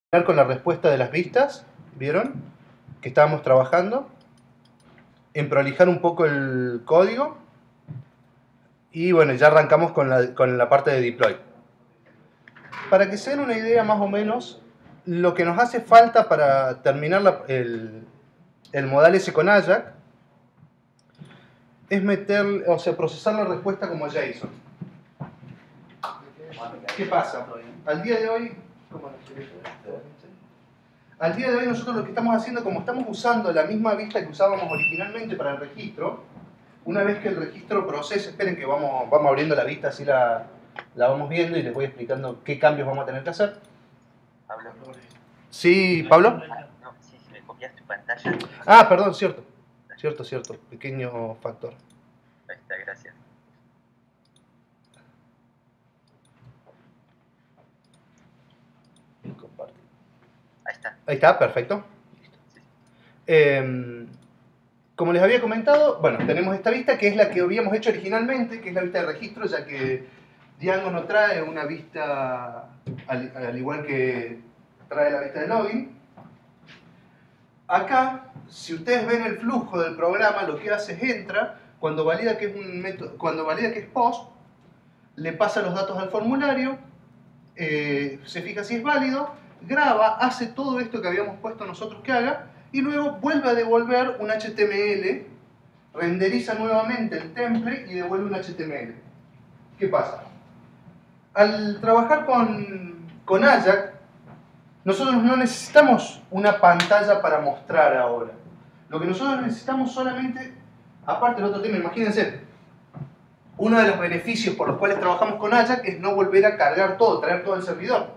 con la respuesta de las vistas, ¿vieron? Que estábamos trabajando, en prolijar un poco el código y bueno, ya arrancamos con la parte de deploy. Para que se den una idea más o menos, lo que nos hace falta para terminar el modal S con Ajax es procesar la respuesta como JSON. ¿Qué pasa? Al día de hoy, nosotros lo que estamos haciendo, como estamos usando la misma vista que usábamos originalmente para el registro, una vez que el registro procese, esperen que vamos abriendo la vista, así la vamos viendo y les voy explicando qué cambios vamos a tener que hacer. Pablo. Sí, Pablo. No, sí, si me copias tu pantalla. Ah, perdón, cierto. Cierto. Pequeño factor. Ahí está, gracias. Ahí está, perfecto. Como les había comentado, bueno, tenemos esta vista que es la que habíamos hecho originalmente, que es la vista de registro, ya que Django no trae una vista al igual que trae la vista de login. Acá, si ustedes ven el flujo del programa, lo que hace es entra, cuando valida que es un método, cuando valida que es post, le pasa los datos al formulario, se fija si es válido, graba, hace todo esto que habíamos puesto nosotros que haga, y luego vuelve a devolver un HTML, renderiza nuevamente el template y devuelve un HTML. ¿Qué pasa? Al trabajar con Ajax, nosotros no necesitamos una pantalla para mostrar ahora. Lo que nosotros necesitamos solamente, aparte del otro tema, imagínense, uno de los beneficios por los cuales trabajamos con Ajax es no volver a cargar todo, traer todo el servidor.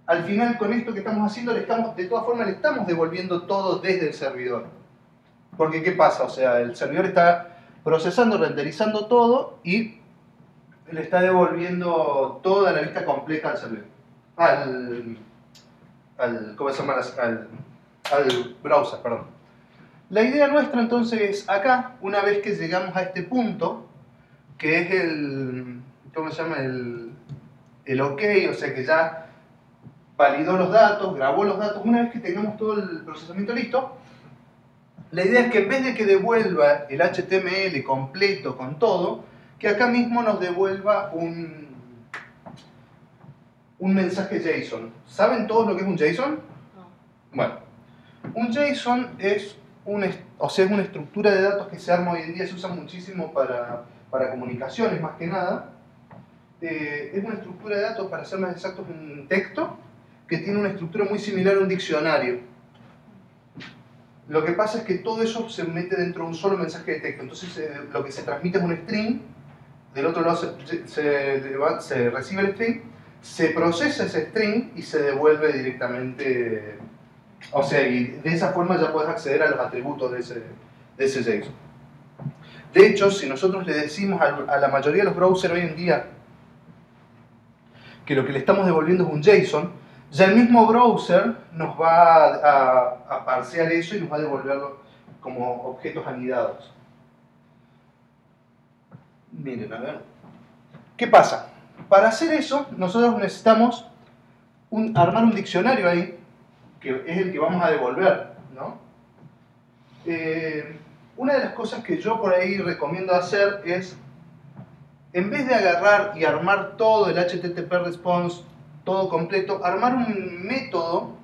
Al final, con esto que estamos haciendo, de todas formas le estamos devolviendo todo desde el servidor. Porque, ¿qué pasa? O sea, el servidor está procesando, renderizando todo y le está devolviendo toda la vista completa al servidor. ¿Cómo se llama? Al browser, perdón. La idea nuestra entonces es acá, una vez que llegamos a este punto, que es ¿cómo se llama? El OK, o sea que ya validó los datos, grabó los datos, una vez que tengamos todo el procesamiento listo, la idea es que en vez de que devuelva el HTML completo con todo, que acá mismo nos devuelva un mensaje JSON. ¿Saben todos lo que es un JSON? No. Bueno, un JSON es una estructura de datos que se arma hoy en día, se usa muchísimo para comunicaciones más que nada. Es una estructura de datos, para ser más exactos, un texto que tiene una estructura muy similar a un diccionario. Lo que pasa es que todo eso se mete dentro de un solo mensaje de texto. Entonces lo que se transmite es un string, del otro lado se recibe el string, se procesa ese string y se devuelve directamente. O sea, y de esa forma ya puedes acceder a los atributos de ese JSON. De hecho, si nosotros le decimos a la mayoría de los browsers hoy en día que lo que le estamos devolviendo es un JSON, ya el mismo browser nos va a parsear eso y nos va a devolverlo como objetos anidados. Miren, a ver. ¿Qué pasa? Para hacer eso, nosotros necesitamos armar un diccionario ahí, que es el que vamos a devolver, ¿no? Una de las cosas que yo por ahí recomiendo hacer es, en vez de agarrar y armar todo el HTTP response, todo completo, armar un método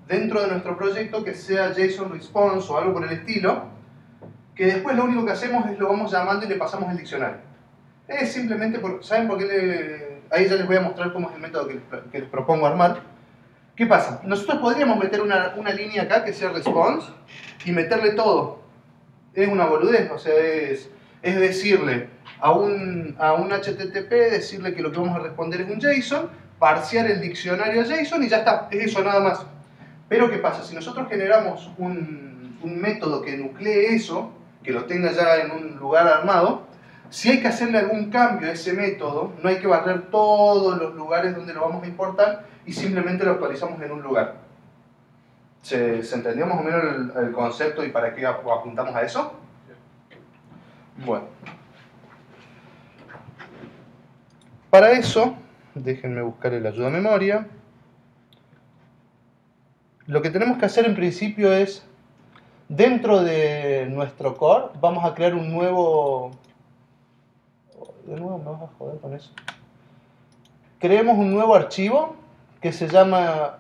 dentro de nuestro proyecto que sea JSON response o algo por el estilo, que después lo único que hacemos es lo vamos llamando y le pasamos el diccionario. Es simplemente, ¿saben por qué? Ahí ya les voy a mostrar cómo es el método que les propongo armar. ¿Qué pasa? Nosotros podríamos meter una línea acá que sea response y meterle todo. Es una boludez, o sea, es decirle a un HTTP, decirle que lo que vamos a responder es un JSON, parsear el diccionario JSON y ya está, es eso nada más. Pero ¿qué pasa? Si nosotros generamos un método que nuclee eso, que lo tenga ya en un lugar armado, si hay que hacerle algún cambio a ese método, no hay que barrer todos los lugares donde lo vamos a importar y simplemente lo actualizamos en un lugar. ¿Se entendió más o menos el concepto y para qué apuntamos a eso? Bueno. Para eso, déjenme buscar el ayuda a memoria. lo que tenemos que hacer en principio es, dentro de nuestro core, vamos a crear un nuevo... De nuevo me vas a joder con eso. Creemos un nuevo archivo que se llama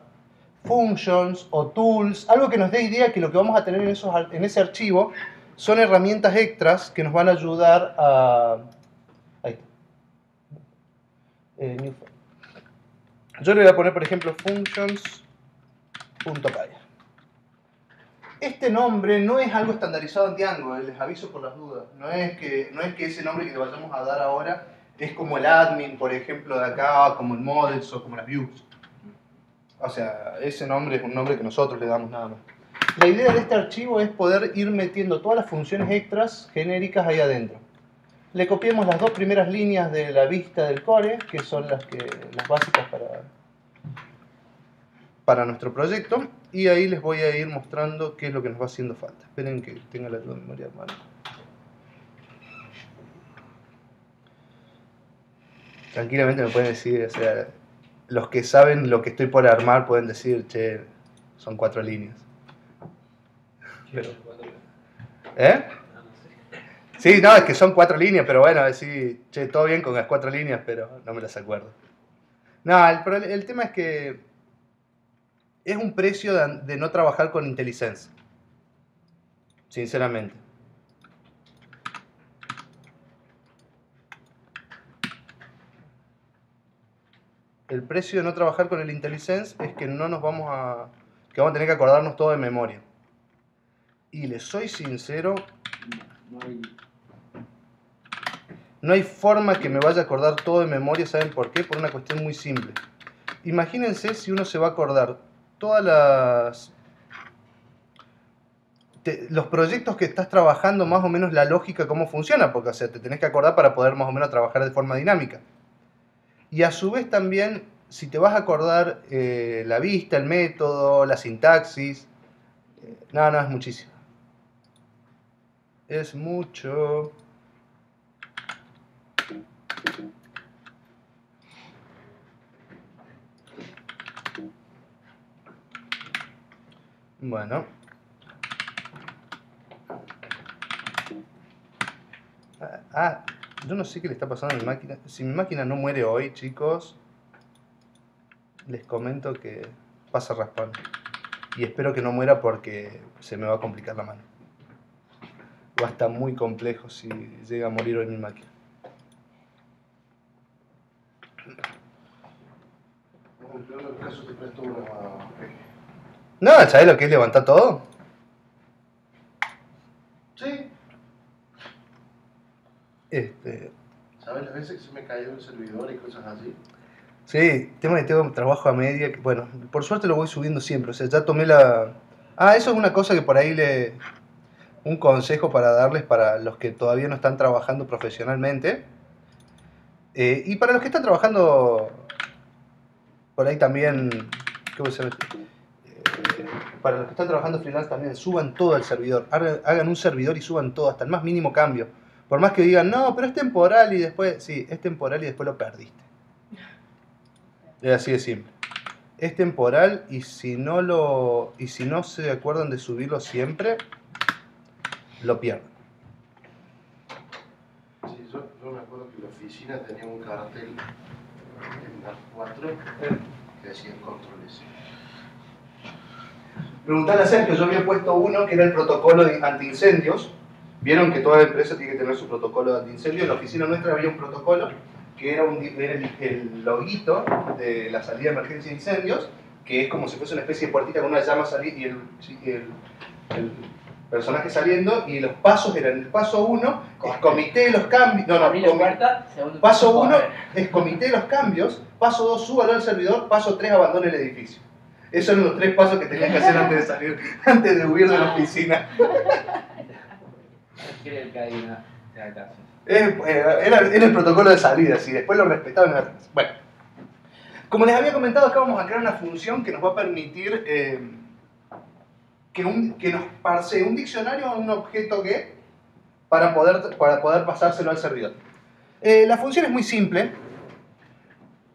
functions o tools, algo que nos dé idea que lo que vamos a tener en ese archivo son herramientas extras que nos van a ayudar a... Ahí está. New file. Yo le voy a poner, por ejemplo, functions.py. Este nombre no es algo estandarizado en Django, les aviso por las dudas. No es que ese nombre que le vayamos a dar ahora es como el admin, por ejemplo, de acá, como el models o como las views. O sea, ese nombre es un nombre que nosotros le damos nada más. La idea de este archivo es poder ir metiendo todas las funciones extras genéricas ahí adentro. Le copiamos las dos primeras líneas de la vista del core, que son las básicas para nuestro proyecto, y ahí les voy a ir mostrando qué es lo que nos va haciendo falta. Esperen que tenga la ayuda de memoria de mano. Tranquilamente me pueden decir, o sea, los que saben lo que estoy por armar pueden decir, che, son 4 líneas. Pero, ¿eh? Sí, no, es que son 4 líneas, pero bueno, decir, che, todo bien con las 4 líneas, pero no me las acuerdo. No, el tema es que es un precio de no trabajar con IntelliSense. Sinceramente. El precio de no trabajar con el IntelliSense es que vamos a tener que acordarnos todo de memoria. Y les soy sincero, no hay forma que me vaya a acordar todo de memoria, ¿saben por qué? Por una cuestión muy simple. Imagínense si uno se va a acordar todas los proyectos que estás trabajando, más o menos la lógica, cómo funciona, porque o sea, te tenés que acordar para poder más o menos trabajar de forma dinámica. Y a su vez también, si te vas a acordar la vista, el método, la sintaxis, no, es muchísimo. Es mucho. Bueno. Yo no sé qué le está pasando a mi máquina. Si mi máquina no muere hoy, chicos, les comento que pasa raspón. Y espero que no muera porque se me va a complicar la mano. Va a estar muy complejo si llega a morir hoy mi máquina. No, ¿sabes lo que es levantar todo? Sí. ¿Sabes las veces que se me cayó el servidor y cosas así? Sí, tema que tengo trabajo a media, que, bueno, por suerte lo voy subiendo siempre, o sea, ya tomé la... eso es una cosa que por ahí un consejo para darles para los que todavía no están trabajando profesionalmente. Y para los que están trabajando por ahí también, ¿qué voy a hacer? Para los que están trabajando freelance también, suban todo al servidor, hagan un servidor y suban todo, hasta el más mínimo cambio. Por más que digan, no, pero es temporal y después, sí, es temporal y después lo perdiste. Es así de simple. Es temporal y si no se acuerdan de subirlo siempre, lo pierden. Sí, yo me acuerdo que la oficina tenía un cartel en las 4 que decía control S. Preguntarle a Sergio, yo había puesto uno que era el protocolo de antiincendios. Vieron que toda empresa tiene que tener su protocolo de antiincendios. En la oficina nuestra había un protocolo que era el loguito de la salida de emergencia de incendios, que es como si fuese una especie de puertita con una llama y el personaje saliendo, y los pasos eran: el paso 1 es comité de los cambios, paso 1 es comité de los cambios, paso 2 súbalo al servidor, paso 3 abandone el edificio. Esos eran los 3 pasos que tenías que hacer antes de salir, antes de huir de la oficina. Era el protocolo de salida, si después lo respetaban. Bueno, como les había comentado, acá vamos a crear una función que nos va a permitir que nos parsee un diccionario a un objeto que para poder pasárselo al servidor. La función es muy simple.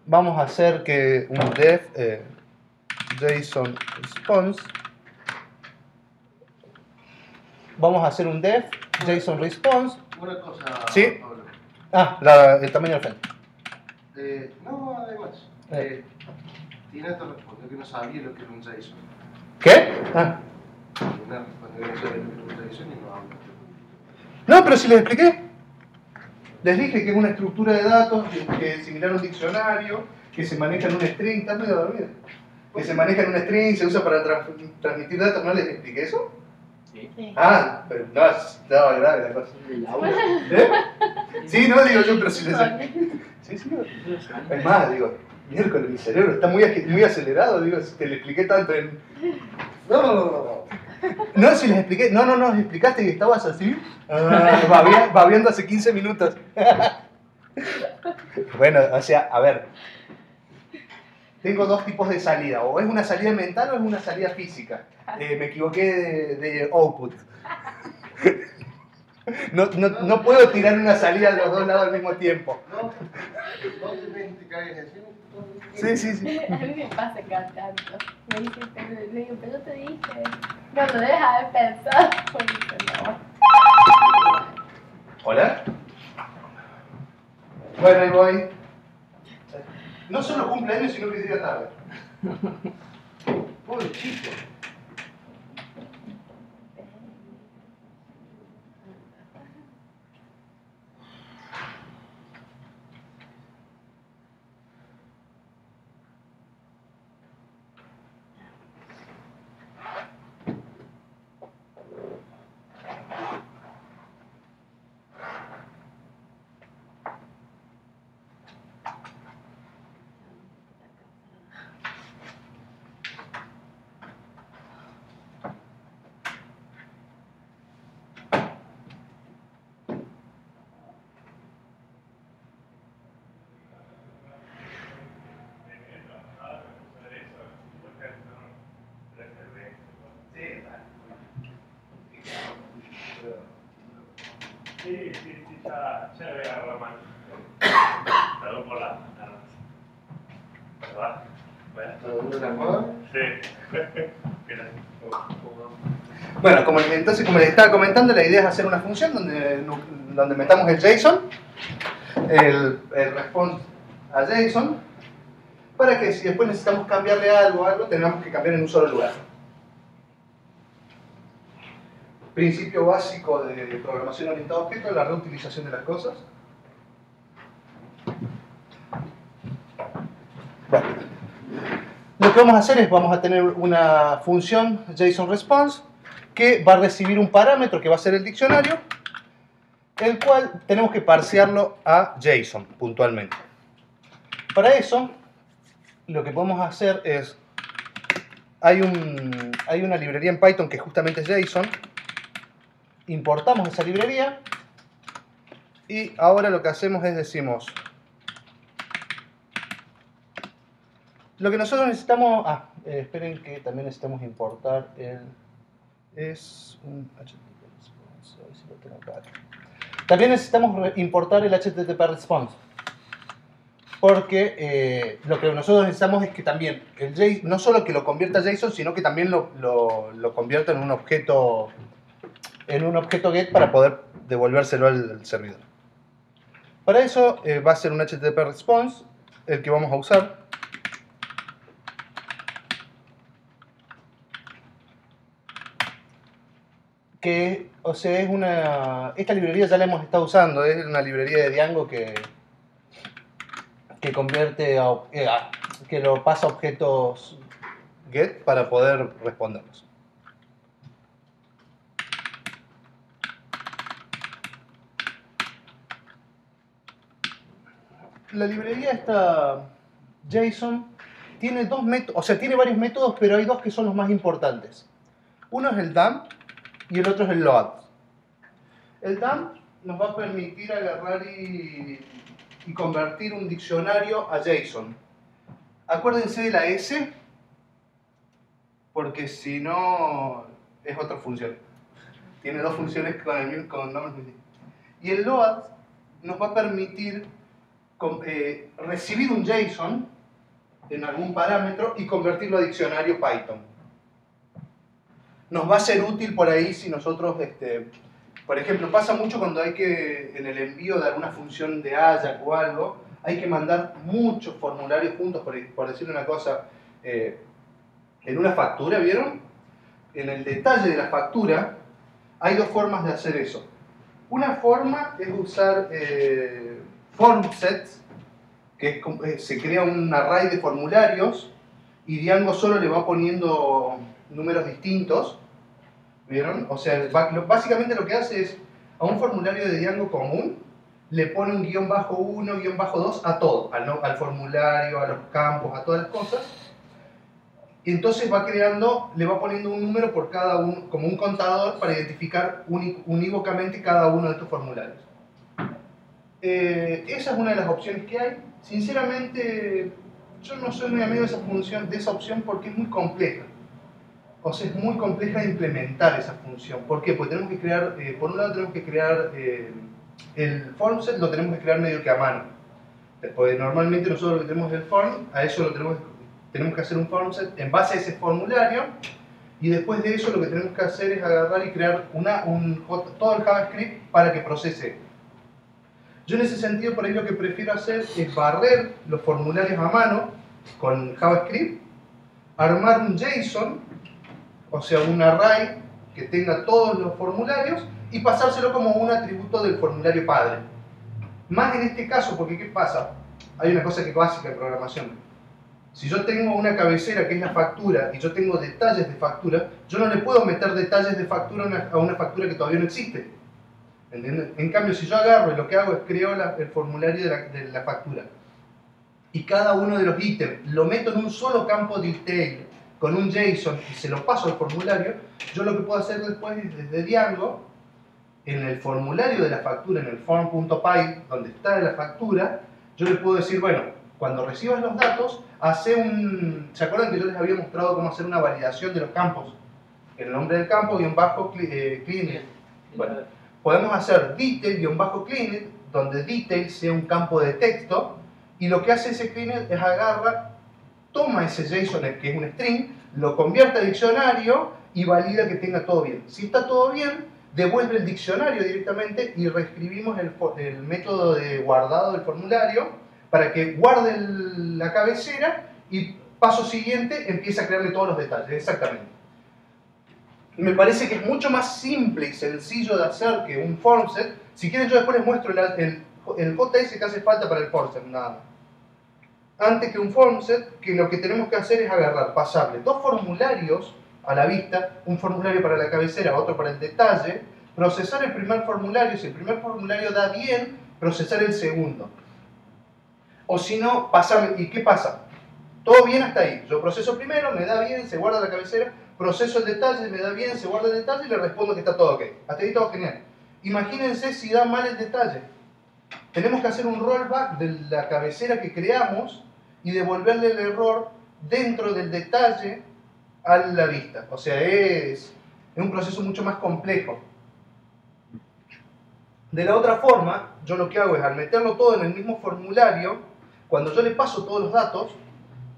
Vamos a hacer que un def JSON response. Vamos a hacer un def JSON response. Una cosa, Sí. Pablo. El tamaño del frente. No, además. Tina te respondió que no sabía lo que era un JSON. ¿Qué? Tina respondió que no sabía lo que era un JSON y no habla. No, pero si les expliqué. Les dije que es una estructura de datos que es similar a un diccionario, que se maneja en un string. ¿Estás medio dormido? Que se maneja en un string, se usa para transmitir datos. ¿No les expliqué eso? Sí. Pero no, estaba grave la cosa. El aula. ¿Eh? Sí, no, digo yo, pero si les... Sí, sí, No. es más, digo, miércoles, mi cerebro está muy acelerado, digo, si te lo expliqué tanto en... No. No, si les expliqué, no, les explicaste y estabas así, babeando hace 15 minutos. Bueno, o sea, a ver, tengo dos tipos de salida, o es una salida mental o es una salida física. Me equivoqué de output. No puedo tirar una salida de los dos lados al mismo tiempo. No te caes así. Sí. A mí me pasa cada tanto. Me dice, le digo, pero yo te dije. No, lo debes haber pensado. Pues no. ¿Hola? Bueno, ahí voy. No solo cumpleaños, sino que llega tarde. Pobre chico. Sí, ya le voy a agarrar la mano. Perdón por la ¿verdad? Bueno. ¿La moda? Sí. Gracias. Bueno, como les estaba comentando, la idea es hacer una función donde metamos el JSON, el response a JSON, para que si después necesitamos cambiarle algo, tengamos que cambiar en un solo lugar. Principio básico de programación orientada a objetos, la reutilización de las cosas. Bueno, lo que vamos a hacer es, vamos a tener una función JSON response que va a recibir un parámetro que va a ser el diccionario, el cual tenemos que parsearlo a JSON puntualmente. Para eso, lo que podemos hacer es, hay una librería en Python que justamente es JSON. Importamos esa librería y ahora lo que hacemos es decimos lo que nosotros necesitamos, esperen que también necesitamos importar es un HTTP response, a ver si lo tengo acá. También necesitamos importar el HTTP response porque lo que nosotros necesitamos es que también no solo que lo convierta a JSON, sino que también lo convierta en un objeto GET para poder devolvérselo al servidor. Para eso va a ser un HTTP response el que vamos a usar. Que, o sea, esta librería ya la hemos estado usando, es una librería de Django que convierte que lo pasa a objetos GET para poder responderlos. La librería esta JSON tiene dos métodos, o sea, tiene varios métodos, pero hay dos que son los más importantes. Uno es el dump y el otro es el load. El dump nos va a permitir agarrar y convertir un diccionario a JSON. Acuérdense de la S, porque si no es otra función. Tiene dos funciones con nombres muy distintos. Y el load nos va a permitir recibir un JSON en algún parámetro y convertirlo a diccionario Python. Nos va a ser útil por ahí si nosotros, por ejemplo, pasa mucho cuando hay que, en el envío de alguna función de Ajax o algo, hay que mandar muchos formularios juntos, por decirle una cosa, en una factura, ¿vieron? En el detalle de la factura hay dos formas de hacer eso. Una forma es usar form sets, que se crea un array de formularios y Django solo le va poniendo números distintos, ¿vieron? O sea, básicamente lo que hace es, a un formulario de Django común, le pone un guión bajo 1, guión bajo 2 a todo, al formulario, a los campos, a todas las cosas. Y entonces va creando, le va poniendo un número por cada uno, como un contador para identificar unívocamente cada uno de estos formularios. Esa es una de las opciones que hay. Sinceramente, yo no soy muy amigo de esa función, de esa opción, porque es muy compleja. O sea, es muy compleja de implementar esa función. ¿Por qué? Porque tenemos que crear, por un lado tenemos que crear el form set, lo tenemos que crear medio que a mano. Porque normalmente nosotros lo que tenemos es el form, a eso lo tenemos que hacer un form set en base a ese formulario, y después de eso lo que tenemos que hacer es agarrar y crear todo el JavaScript para que procese. Yo en ese sentido, por ahí lo que prefiero hacer es barrer los formularios a mano con JavaScript, armar un JSON, o sea, un array que tenga todos los formularios y pasárselo como un atributo del formulario padre. Más en este caso, porque ¿qué pasa? Hay una cosa que es básica en programación. Si yo tengo una cabecera que es la factura y yo tengo detalles de factura, yo no le puedo meter detalles de factura a una factura que todavía no existe. ¿Entienden? En cambio, si yo agarro y lo que hago es creo el formulario de la factura y cada uno de los ítems lo meto en un solo campo detail con un JSON y se lo paso al formulario, yo lo que puedo hacer después es desde Django, en el formulario de la factura, en el form.py, donde está la factura, yo le puedo decir, bueno, cuando recibas los datos, ¿se acuerdan que yo les había mostrado cómo hacer una validación de los campos? El nombre del campo, _cleaned. Bueno, podemos hacer detail-cleaned, donde detail sea un campo de texto, y lo que hace ese cleaned es toma ese JSON, que es un string, lo convierte a diccionario y valida que tenga todo bien. Si está todo bien, devuelve el diccionario directamente y reescribimos el método de guardado del formulario para que guarde la cabecera y paso siguiente empieza a crearle todos los detalles, exactamente. Me parece que es mucho más simple y sencillo de hacer que un form set. Si quieren yo después les muestro el JS que hace falta para el form set, nada más. Antes que un form set, que lo que tenemos que hacer es pasarle dos formularios a la vista, un formulario para la cabecera, otro para el detalle, procesar el primer formulario, si el primer formulario da bien, procesar el segundo. O si no, ¿y qué pasa? Todo bien hasta ahí. Yo proceso primero, me da bien, se guarda la cabecera, proceso el detalle, me da bien, se guarda el detalle y le respondo que está todo ok. Hasta ahí todo genial. Imagínense si da mal el detalle. Tenemos que hacer un rollback de la cabecera que creamos y devolverle el error dentro del detalle a la vista. O sea, es un proceso mucho más complejo. De la otra forma, yo lo que hago es, al meterlo todo en el mismo formulario, cuando yo le paso todos los datos,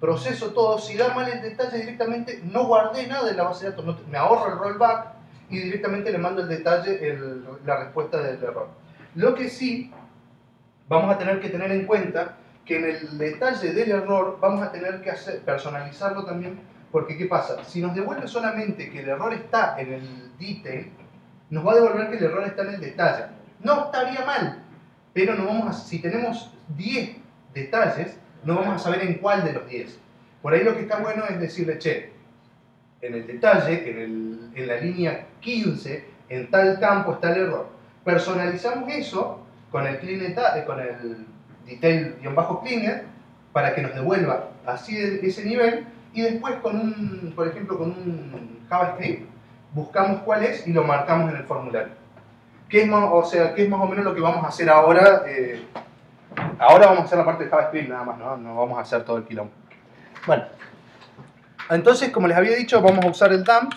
proceso todo, si da mal el detalle directamente, no guardé nada de la base de datos, me ahorro el rollback y directamente le mando el detalle, la respuesta del error. Lo que sí, vamos a tener que tener en cuenta que en el detalle del error vamos a tener que personalizarlo también, porque ¿qué pasa? Si nos devuelve solamente que el error está en el detail, nos va a devolver que el error está en el detalle. No estaría mal, pero si tenemos 10 detalles, no vamos a saber en cuál de los 10. Por ahí lo que está bueno es decirle, che, en el detalle, en la línea 15, en tal campo está el error. Personalizamos eso con el detail-cleaner para que nos devuelva así ese nivel, y después por ejemplo con un JavaScript buscamos cuál es y lo marcamos en el formulario. ¿Qué es más o menos lo que vamos a hacer ahora? Ahora vamos a hacer la parte de JavaScript nada más, no vamos a hacer todo el quilombo. Bueno, entonces como les había dicho, vamos a usar el dump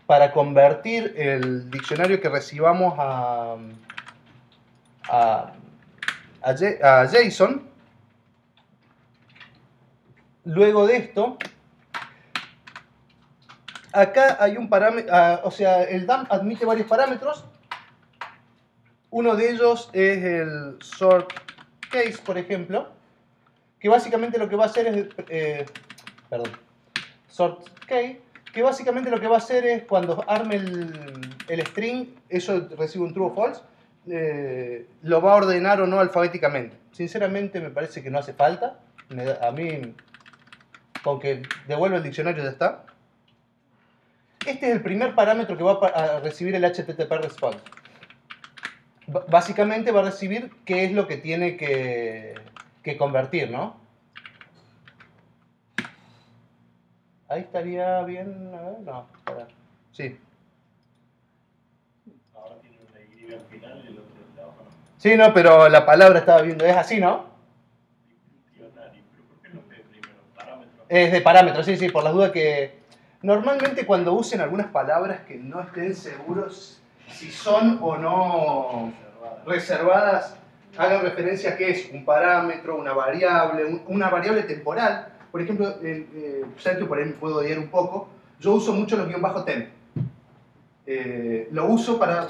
para convertir el diccionario que recibamos a JSON. luego de esto, acá hay un parámetro, o sea, el DAM admite varios parámetros. Uno de ellos es el sort case, por ejemplo, que básicamente lo que va a hacer es, sort case, que básicamente lo que va a hacer es cuando arme el string, eso recibe un true o false, lo va a ordenar o no alfabéticamente. Sinceramente me parece que no hace falta. A mí, con que devuelva el diccionario ya está. Este es el primer parámetro que va a recibir el HTTP response. Básicamente va a recibir qué es lo que tiene que convertir, ¿no? Ahí estaría bien. A ver, no, espera. Sí. Ahora tiene una Y al final y el otro de abajo no. Sí, no, pero la palabra estaba viendo. Es así, ¿no? Diccionario, pero ¿por qué no ve primero parámetros? Es de parámetros, sí, sí, por las dudas que... Normalmente cuando usen algunas palabras que no estén seguros si son o no reservadas, hagan referencia a qué es un parámetro, una variable temporal. Por ejemplo, sé que por ahí me puedo odiar un poco, yo uso mucho los _temp. Lo uso para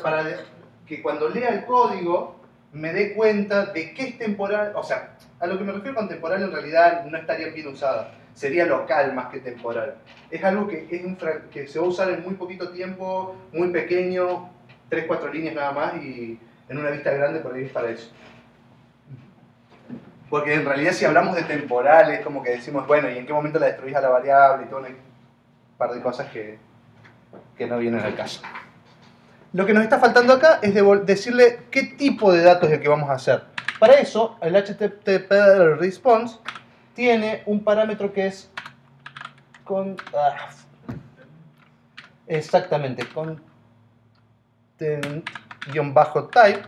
que cuando lea el código me dé cuenta de qué es temporal. O sea, a lo que me refiero con temporal en realidad no estaría bien usada. Sería local más que temporal. Es algo que se va a usar en muy poquito tiempo, muy pequeño, 3-4 líneas nada más, y en una vista grande por ahí es para eso. Porque en realidad si hablamos de temporal es como que decimos, bueno, ¿y en qué momento la destruís a la variable? Y todo un par de cosas que no vienen al caso. Lo que nos está faltando acá es decirle qué tipo de datos es el que vamos a hacer. Para eso, el HTTP response tiene un parámetro que es exactamente, content-type.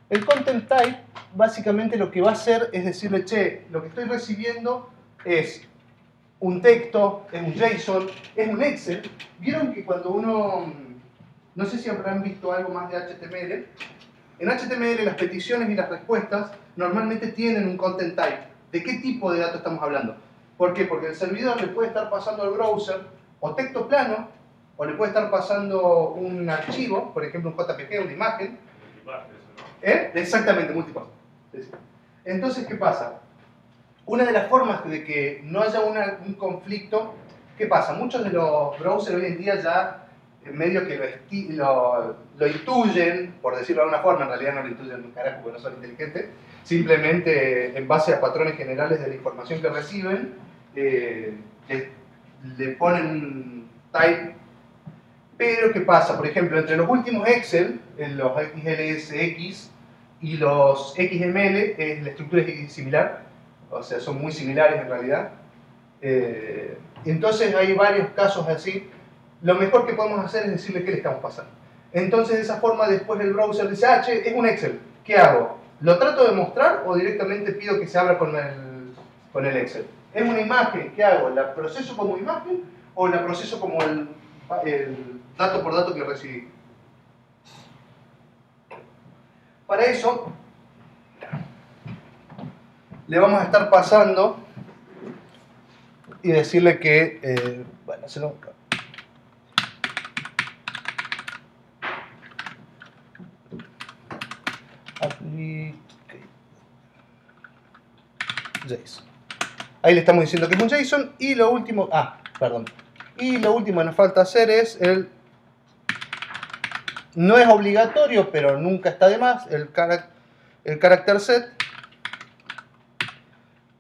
El content type básicamente lo que va a hacer es decirle, che, lo que estoy recibiendo es un texto, es un JSON, es un Excel. Vieron que cuando uno, no sé si habrán visto algo más de HTML, en HTML las peticiones y las respuestas normalmente tienen un content type. ¿De qué tipo de datos estamos hablando? ¿Por qué? Porque el servidor le puede estar pasando al browser o texto plano, o le puede estar pasando un archivo, por ejemplo un JPG, una imagen. Multiparte, eso, ¿no? Exactamente, multiparte. Entonces, ¿qué pasa? Una de las formas de que no haya un conflicto, ¿qué pasa? Muchos de los browsers hoy en día ya en medio que lo intuyen, por decirlo de alguna forma, en realidad no lo intuyen un carajo porque no son inteligentes, simplemente en base a patrones generales de la información que reciben, le ponen un type. Pero ¿qué pasa? Por ejemplo, entre los últimos Excel, los XLSX y los XML, la estructura es similar, o sea, son muy similares en realidad. Entonces hay varios casos así. Lo mejor que podemos hacer es decirle qué le estamos pasando. Entonces de esa forma después el browser dice, ah, che, es un Excel, ¿qué hago? ¿Lo trato de mostrar o directamente pido que se abra con el Excel? ¿Es una imagen? ¿Qué hago? ¿La proceso como imagen o la proceso como el dato por dato que recibí? Para eso le vamos a estar pasando y decirle que, bueno, se lo... JSON. Ahí le estamos diciendo que es un JSON y lo último, y lo último que nos falta hacer es no es obligatorio, pero nunca está de más, el character set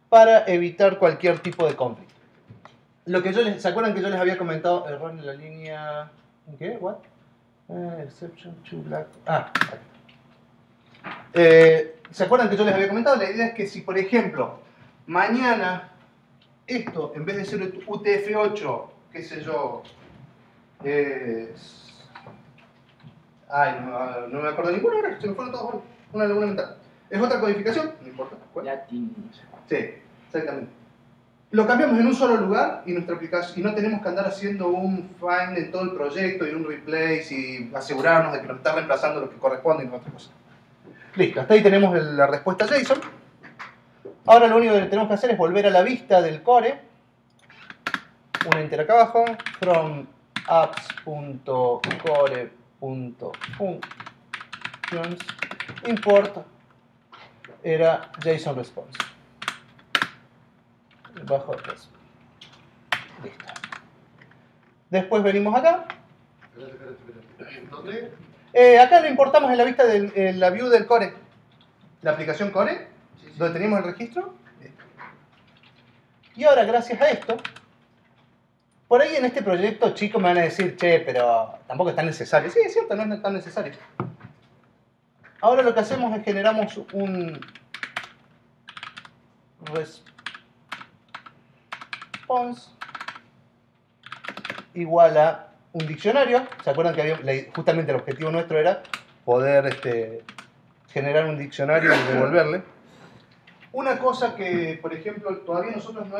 para evitar cualquier tipo de conflicto. Lo que ¿se acuerdan que yo les había comentado? Error en la línea... ¿Qué? ¿What? Exception to black... ¿Se acuerdan que yo les había comentado? La idea es que si, por ejemplo, mañana esto, en vez de ser UTF-8, qué sé yo, no me acuerdo ninguna ahora, se me fueron todos una laguna mental. Es otra codificación, no importa. ¿Cuál? Latin. Sí, exactamente. Lo cambiamos en un solo lugar y nuestra aplicación, y no tenemos que andar haciendo un find en todo el proyecto y un replace y asegurarnos de que nos está reemplazando lo que corresponde y no otra cosa. Listo, hasta ahí tenemos la respuesta JSON. Ahora lo único que tenemos que hacer es volver a la vista del core. Un enter acá abajo. From apps.core.functions import era JSON response. Bajo response. Listo. Después venimos acá. Espérate. ¿Dónde? Acá lo importamos en la vista de la view del core. La aplicación core, Sí. donde teníamos el registro. Y ahora, gracias a esto, por ahí en este proyecto, chicos, me van a decir, che, pero tampoco es tan necesario. Sí, es cierto, no es tan necesario. Ahora lo que hacemos es generamos un response igual a un diccionario. ¿Se acuerdan que justamente el objetivo nuestro era poder generar un diccionario y devolverle? Una cosa que, por ejemplo, todavía nosotros no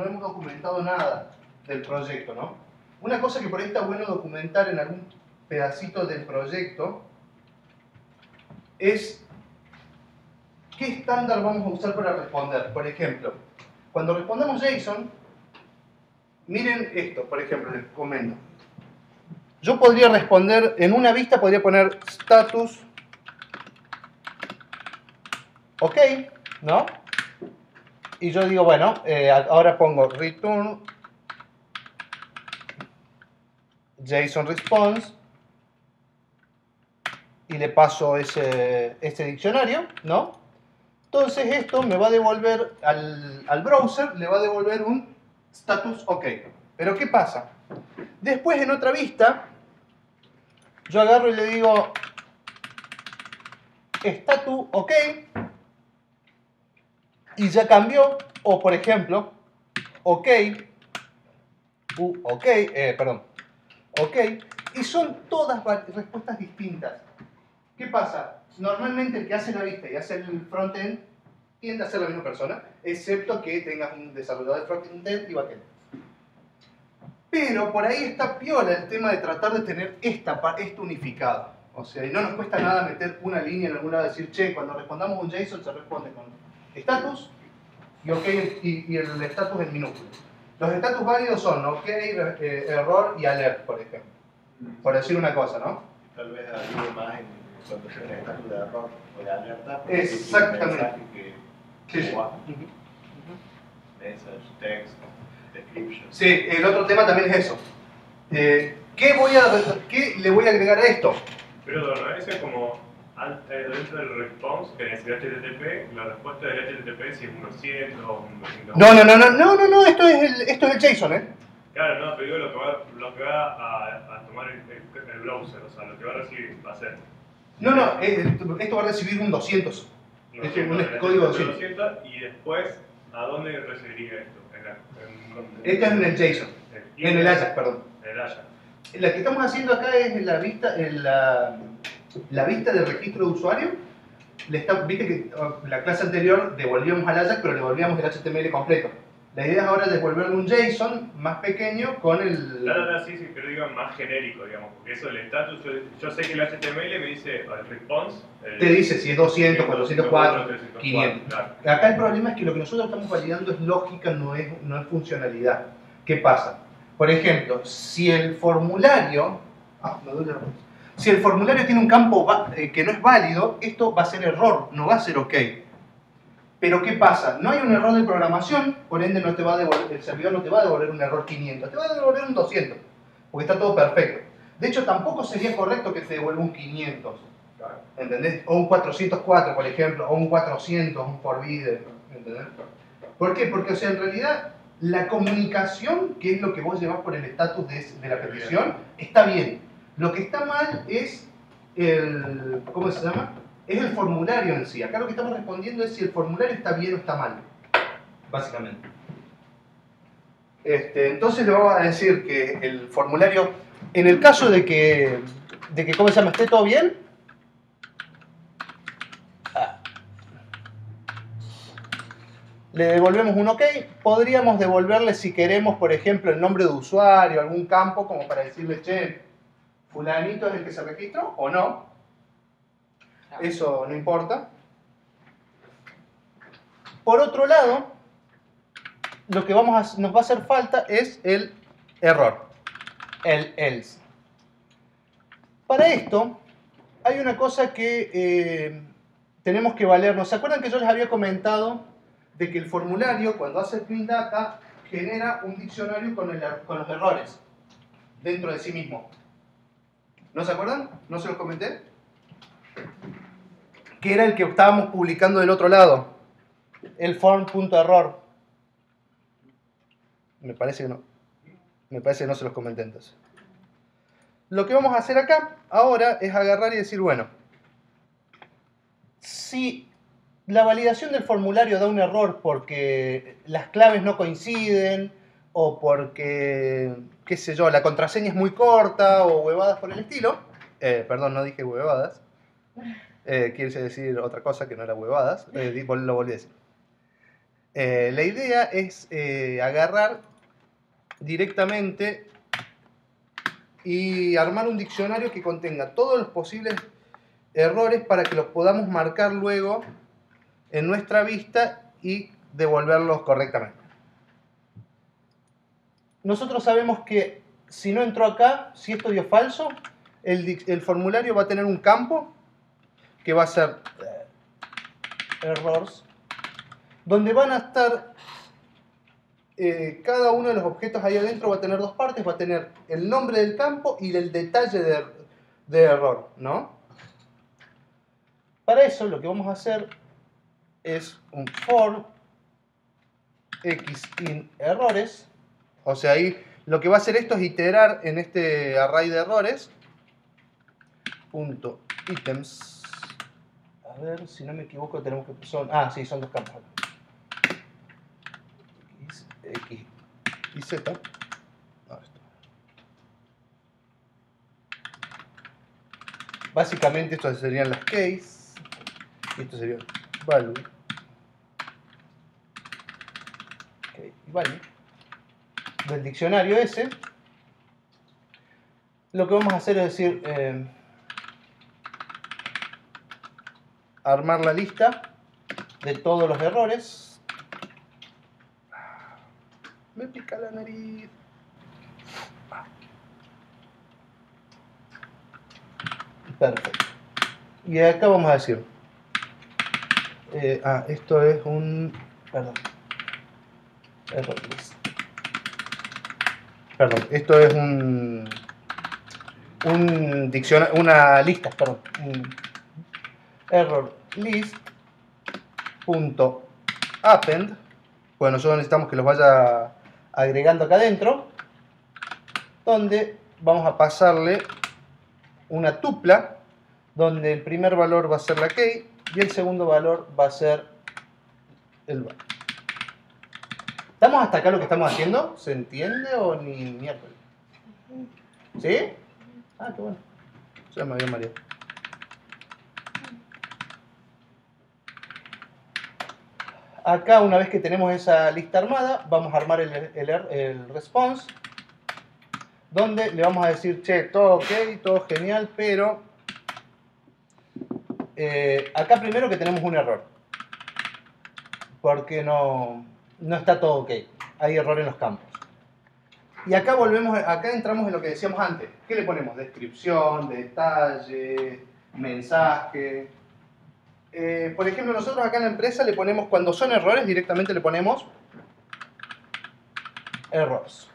hemos documentado nada del proyecto, ¿no? Una cosa que por ahí está bueno documentar en algún pedacito del proyecto es qué estándar vamos a usar para responder. Por ejemplo, cuando respondamos JSON, miren esto, por ejemplo, les comento. Yo podría responder, en una vista podría poner status OK, ¿no? Y yo digo, bueno, ahora pongo return JSON response y le paso este diccionario, ¿no? Entonces esto me va a devolver al browser, le va a devolver un status OK. Pero ¿qué pasa? Después en otra vista, yo agarro y le digo status OK y ya cambió, o por ejemplo, OK, OK, y son todas respuestas distintas. ¿Qué pasa? Normalmente el que hace la vista y hace el frontend tiende a ser la misma persona, excepto que tengas un desarrollador de frontend y backend. Pero por ahí está piola el tema de tratar de tener esto unificado. O sea, y no nos cuesta nada meter una línea en algún lado y decir, che, cuando respondamos un JSON se responde con status y OK y el status en minúsculas. Los status válidos son OK, error y alert, por ejemplo. Por decir una cosa, ¿no? Tal vez ayude más en cuando se genera estatus de error o de alerta. Exactamente. Que Sí. message, text, description. Sí, el otro tema también es eso. ¿Qué le voy a agregar a esto? Pero ¿no? Eso es como dentro del response que es el HTTP, la respuesta del HTTP si es un 100 o un 200. No, esto es el JSON, ¿eh? Claro, no, pero digo lo que va a tomar el browser, o sea, lo que va a recibir va a ser. Esto va a recibir un 200. No, Es sí, un el código HTTP 200. y después, ¿a dónde recibiría esto? Esto es en el JSON. En el Ajax, perdón. En el Ajax. La que estamos haciendo acá es la vista del registro de usuario. Viste que la clase anterior devolvíamos al Ajax, pero le devolvíamos el HTML completo. La idea es ahora devolverle un JSON más pequeño con el... Claro, sí, pero digo más genérico, digamos, porque eso el status, yo sé que el HTML me dice el response... Te dice si es 200, 404, 304, 500. claro. Acá el problema es que lo que nosotros estamos validando es lógica, no es funcionalidad. ¿Qué pasa? Por ejemplo, si el formulario... Si el formulario tiene un campo que no es válido, esto va a ser error, no va a ser OK. Pero ¿qué pasa? No hay un error de programación, por ende no te va a devolver, el servidor no te va a devolver un error 500, te va a devolver un 200, porque está todo perfecto. De hecho, tampoco sería correcto que te devuelva un 500, ¿entendés? O un 404, por ejemplo, o un 400, un forbidden, ¿entendés? ¿Por qué? Porque, o sea, en realidad, la comunicación, que es lo que vos llevas por el estatus de la petición, está bien. Lo que está mal es el... ¿cómo se llama? Es el formulario en sí. Acá lo que estamos respondiendo es si el formulario está bien o está mal, básicamente. Entonces le vamos a decir que el formulario, en el caso de que ¿cómo se llama? ¿Esté todo bien? Le devolvemos un OK. Podríamos devolverle, si queremos, por ejemplo, el nombre de usuario, algún campo, como para decirle, che, fulanito es el que se registró o no. Eso no importa. Por otro lado, lo que nos va a hacer falta es el error, el else. Para esto, hay una cosa que tenemos que valernos. ¿Se acuerdan que yo les había comentado de que el formulario, cuando hace clean data, genera un diccionario con los errores dentro de sí mismo? ¿No se acuerdan? ¿No se los comenté? Que era el que estábamos publicando del otro lado. El form.error. Me parece que no. Me parece que no se los comenté entonces. Lo que vamos a hacer acá ahora es agarrar y decir, bueno, si la validación del formulario da un error porque las claves no coinciden o porque, qué sé yo, la contraseña es muy corta o huevadas por el estilo, perdón, no dije huevadas, quiere decir otra cosa que no era huevadas, lo volví a decir. La idea es agarrar directamente y armar un diccionario que contenga todos los posibles errores para que los podamos marcar luego en nuestra vista y devolverlos correctamente. Nosotros sabemos que si no entró acá, si esto dio falso, el formulario va a tener un campo que va a ser errors, donde van a estar cada uno de los objetos ahí adentro va a tener dos partes, va a tener el nombre del campo y el detalle de error, ¿no? Para eso lo que vamos a hacer es un for xin errores, o sea, ahí lo que va a hacer esto es iterar en este array de errores, punto items, a ver si no me equivoco tenemos que son dos campos. X y Z. Básicamente estos serían las case y estos serían value. Okay, y value del diccionario ese. Lo que vamos a hacer es decir armar la lista de todos los errores. Me pica la nariz. Perfecto. Y acá vamos a decir. Esto es un. Perdón. Error list. Perdón, esto es un diccionario, una lista, perdón. Error list. Punto append. Bueno, nosotros necesitamos que los vaya agregando acá adentro, donde vamos a pasarle una tupla, donde el primer valor va a ser la key y el segundo valor va a ser el valor. ¿Estamos hasta acá lo que estamos haciendo? ¿Se entiende o ni miércoles? ¿Sí? Ah, qué bueno. Ya me había mareado. Acá, una vez que tenemos esa lista armada, vamos a armar el response, donde le vamos a decir, che, todo ok, todo genial, pero acá primero que tenemos un error, porque no está todo ok, hay error en los campos. Y acá acá entramos en lo que decíamos antes. ¿Qué le ponemos? Descripción, detalle, mensaje. Por ejemplo, nosotros acá en la empresa le ponemos, cuando son errores, directamente le ponemos errors.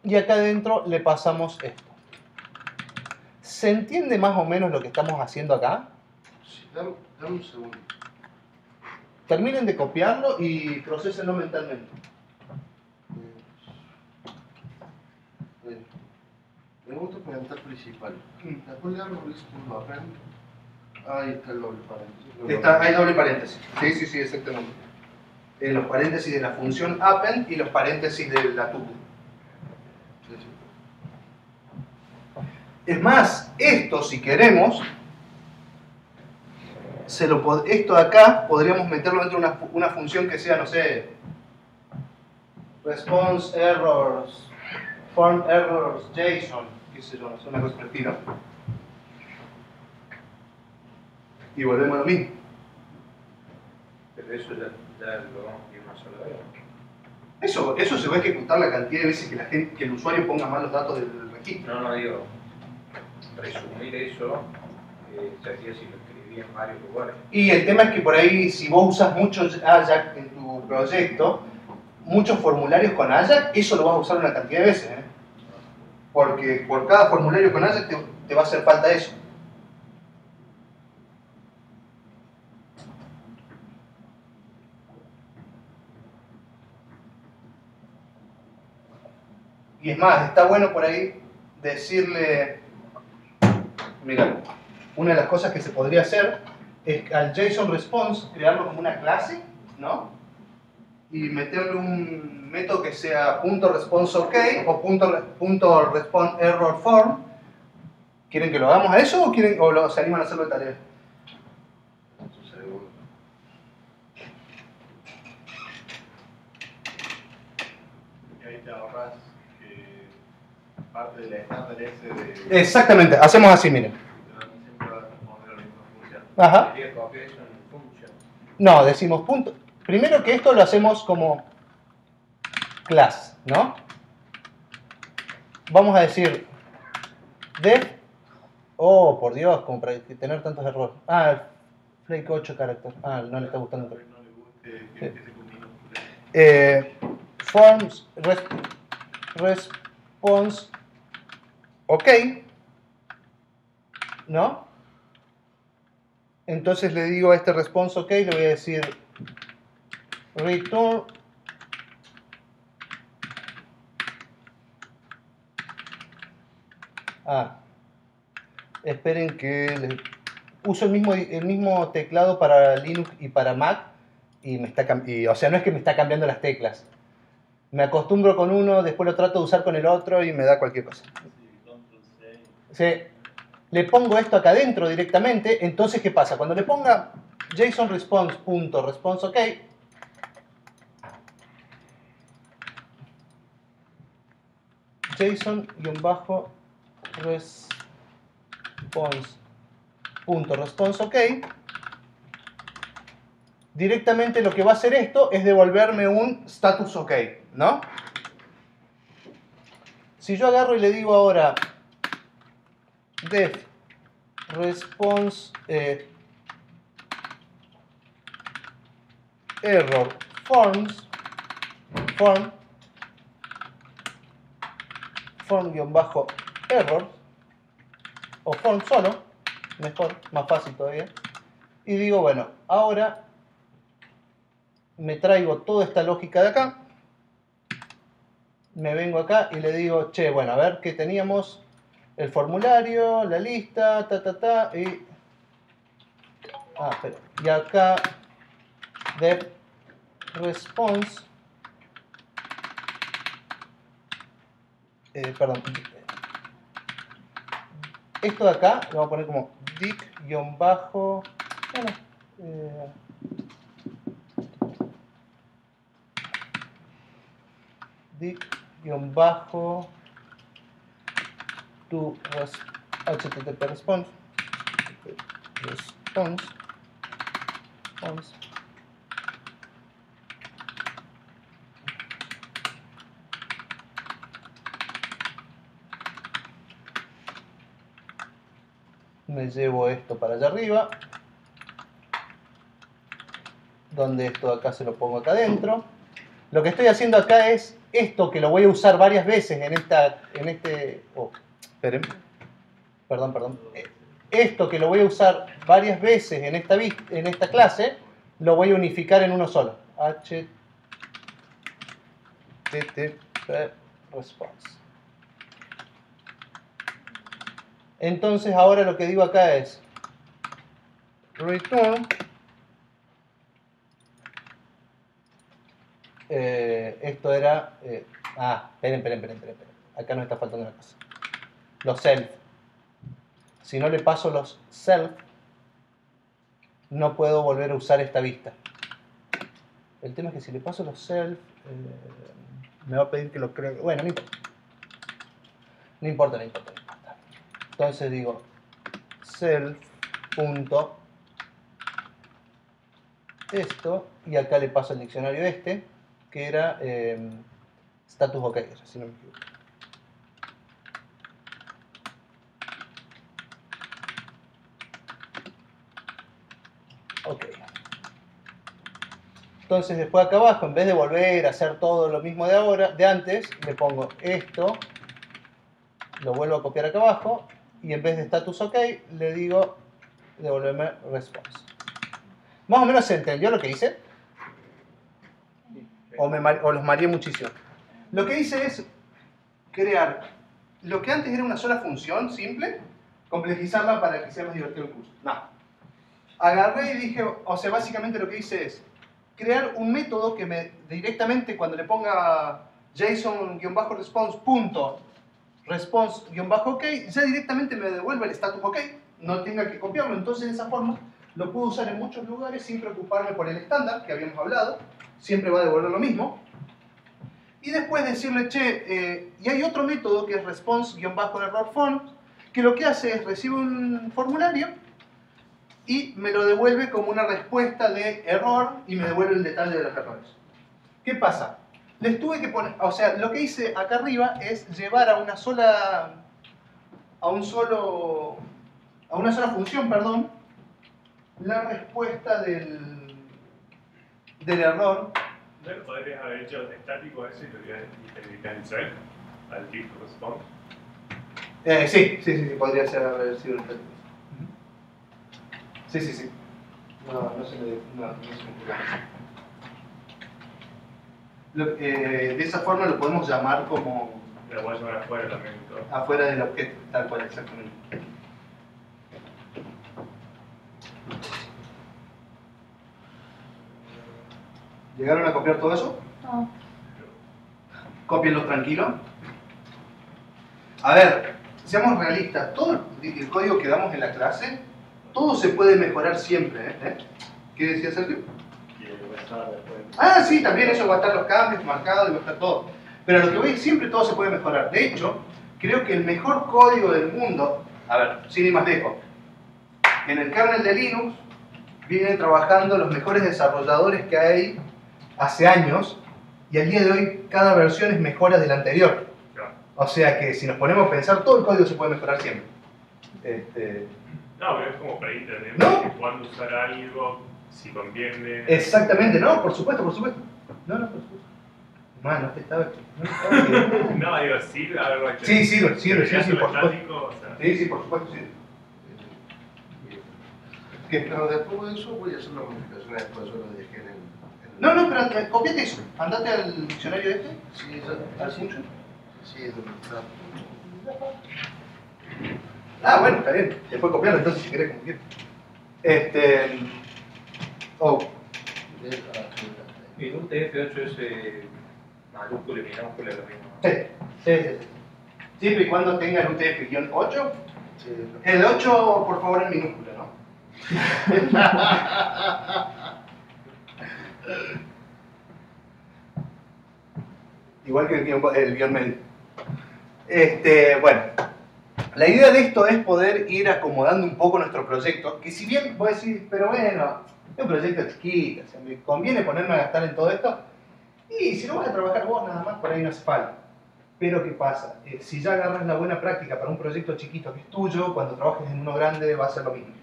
Y acá adentro le pasamos esto. ¿Se entiende más o menos lo que estamos haciendo acá? Sí, dame un segundo. Terminen de copiarlo y procesenlo mentalmente. Me gusta presentar principal. Después le damos list.append. Ahí está el doble paréntesis. Hay doble paréntesis. Sí, exactamente. Los paréntesis de la función append y los paréntesis de la tuple. Es más, esto si queremos, esto de acá podríamos meterlo dentro de una función que sea, no sé, response errors, form errors, JSON, qué sé yo, no sé, una cosa por el estilo. Y volvemos a lo mismo. Pero eso ya lo vamos a ir una sola vez. Eso se va a ejecutar la cantidad de veces que el usuario ponga mal los datos del registro. No, digo, resumir eso sería si lo escribí en varios lugares. Y el tema es que por ahí, si vos usas mucho Ajax en tu proyecto, muchos formularios con Ajax, eso lo vas a usar una cantidad de veces, ¿eh? Porque por cada formulario con Ajax te va a hacer falta eso. Y es más, está bueno por ahí decirle, mira, una de las cosas que se podría hacer es al JSON response crearlo como una clase, ¿no? Y meterle un método que sea .responseOK o .responseErrorForm. ¿Quieren que lo hagamos a eso o se animan a hacerlo de tarea? Un segundo. Y ahí te ahorras parte del estándar ese de... Exactamente, hacemos así, miren. Siempre va a responder a la misma función. Ajá. Sería copiar eso en function. No, decimos punto. Primero que esto lo hacemos como class, ¿no? Vamos a decir def. Oh, por Dios, como para tener tantos errores. Ah, Flake 8 carácter. Ah, no le está gustando. No le guste que empiece con minúsculas. Forms response ok, ¿no? Entonces le digo a este response ok, le voy a decir return esperen que uso el mismo teclado para Linux y para Mac y o sea, no es que me está cambiando las teclas. Me acostumbro con uno, después lo trato de usar con el otro y me da cualquier cosa. Sí. Le pongo esto acá adentro directamente, entonces ¿qué pasa? Cuando le ponga JSON response.responseOK, JSON-response.responseOK, directamente lo que va a hacer esto es devolverme un status OK, ¿no? Si yo agarro y le digo ahora def response error form -error o form solo, mejor, más fácil todavía, y digo, bueno, ahora me traigo toda esta lógica de acá, me vengo acá y le digo, che, bueno, a ver qué teníamos, el formulario, la lista, y... espera, y acá, def response, perdón, esto de acá lo vamos a poner como dic-bajo, dic-bajo to http response me llevo esto para allá arriba, donde esto de acá se lo pongo acá adentro. Lo que estoy haciendo acá es esto que lo voy a usar varias veces esperen, perdón. Esto que lo voy a usar varias veces en esta clase, lo voy a unificar en uno solo. HTTP response. Entonces ahora lo que digo acá es return esto era esperen, acá nos está faltando una cosa, los self. Si no le paso los self, no puedo volver a usar esta vista. El tema es que si le paso los self me va a pedir que lo cree. Bueno, no importa. Entonces digo self punto esto, y acá le paso el diccionario este, que era status ok, si no me equivoco. Ok. Entonces después acá abajo, en vez de volver a hacer todo lo mismo de ahora, de antes, le pongo esto, lo vuelvo a copiar acá abajo, y en vez de status ok, le digo devolverme response. Más o menos se entendió lo que hice, o los mareé muchísimo. Lo que hice es crear lo que antes era una sola función simple, complejizarla para que sea más divertido el curso. No. Agarré y dije, o sea, básicamente lo que hice es crear un método que me directamente cuando le ponga JSON-response.response-ok, ya directamente me devuelve el status ok, no tenga que copiarlo. Entonces de esa forma lo puedo usar en muchos lugares sin preocuparme por el estándar que habíamos hablado, siempre va a devolver lo mismo. Y después decirle, che, y hay otro método que es response-error-form, que lo que hace es recibe un formulario y me lo devuelve como una respuesta de error y me devuelve el detalle de los errores. ¿Qué pasa? Les tuve que poner, o sea, lo que hice acá arriba es llevar a una sola función, perdón, la respuesta del error. ¿No lo podrías haber hecho estático eso y lo hubieras dedicado en self al tipo response? Sí, podría haber sido el estático. Sí. No se me de esa forma lo podemos llamar como Lo voy a llamar afuera también. Todo. afuera del objeto, tal cual, exactamente. ¿Llegaron a copiar todo eso? No. Cópienlo tranquilo. A ver, seamos realistas, todo el código que damos en la clase, todo se puede mejorar siempre, ¿eh? ¿Qué decía Sergio? Y va a estar después. Ah, sí, también eso va a estar los cambios marcados y va a estar todo. Pero lo que voy, siempre todo se puede mejorar. De hecho, creo que el mejor código del mundo, a ver, sin ir más lejos, en el kernel de Linux vienen trabajando los mejores desarrolladores que hay hace años y al día de hoy cada versión es mejora de la anterior. Claro. O sea que si nos ponemos a pensar, todo el código se puede mejorar siempre. No, pero es como para entender ¿No? cuándo usar algo, si conviene. Exactamente, no, por supuesto. No, por supuesto. No te estaba viendo. No, digo, sirve algo. Sí, sirve, sí, por supuesto. Estático, o sea, Sí, por supuesto, sí. Pero después de eso voy a hacer las modificaciones después, yo lo dejé en el... No, pero copiate eso. Andate al diccionario este. Sí, ¿Al mucho? sí, es donde está. Ah, bueno, está bien. Después copiarlo entonces si querés como quieras. Oh. Y un TF8 es mayúscula y minúscula lo mismo. Sí. Siempre y cuando tenga el UTF-8. Sí, El 8, por favor, en minúscula, ¿no? Igual que el guión medio. Bueno, la idea de esto es poder ir acomodando un poco nuestro proyecto, que si bien vos decís, pero bueno, es un proyecto chiquito, o sea, me conviene ponerme a gastar en todo esto, y si no vas a trabajar vos nada más, por ahí no hace falta. Pero ¿qué pasa? Si ya agarras la buena práctica para un proyecto chiquito que es tuyo, cuando trabajes en uno grande va a ser lo mismo.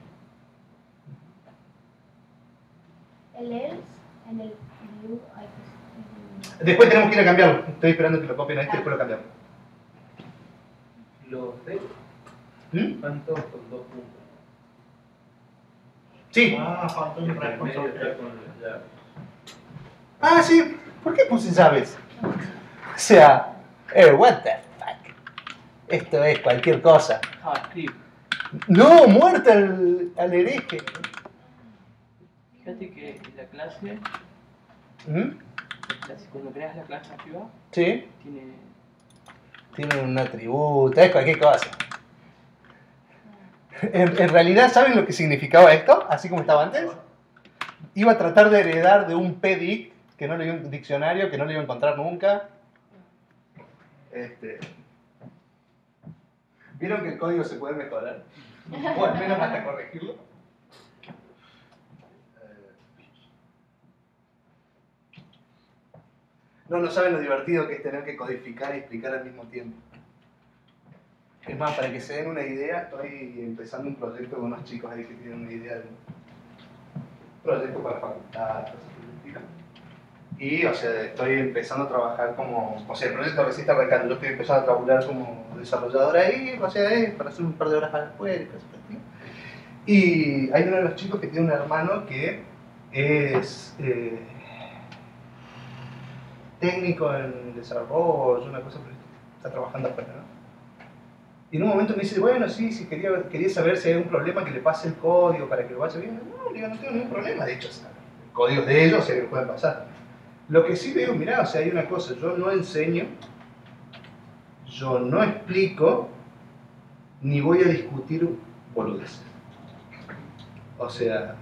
El else en el view. Después tenemos que ir a cambiarlo. Estoy esperando que lo copien a este y después lo cambiamos. Los de ¿Mm? van todos con 2 puntos. Sí. Ah, faltó un El medio está responsable. con las llaves. Ah, sí. ¿Por qué puse llaves? O sea, what the fuck. Esto es cualquier cosa. JavaScript. No, muerte al hereje. Fíjate que la clase, ¿Mm? cuando creas la clase arriba, Sí. tiene Tiene un atributo, es cualquier cosa. En realidad, ¿saben lo que significaba esto? Así como estaba antes. Iba a tratar de heredar de un PDIC, que no le dio un diccionario, que no le iba a encontrar nunca. ¿Vieron que el código se puede mejorar? O al menos hasta corregirlo. No saben lo divertido que es tener que codificar y explicar al mismo tiempo. Es más, para que se den una idea, estoy empezando un proyecto con unos chicos ahí que tienen una idea de un proyecto para facultad, cosas por el estilo. Y, o sea, estoy empezando a trabajar como... O sea, el proyecto recién está arrancando. Yo estoy empezando a trabajar como desarrollador ahí, o sea, para hacer un par de horas para afuera y cosas por el estilo. Y hay uno de los chicos que tiene un hermano que es técnico en desarrollo, una cosa por el estilo. Está trabajando afuera, ¿no? Y en un momento me dice, bueno, sí, quería saber si hay algún problema que le pase el código para que lo vaya bien. No, digo, no tengo ningún problema. De hecho, o sea, el código es de ellos, se les puede pasar. Lo que sí veo, mirá, o sea, hay una cosa, yo no enseño, yo no explico, ni voy a discutir boludeces. O sea,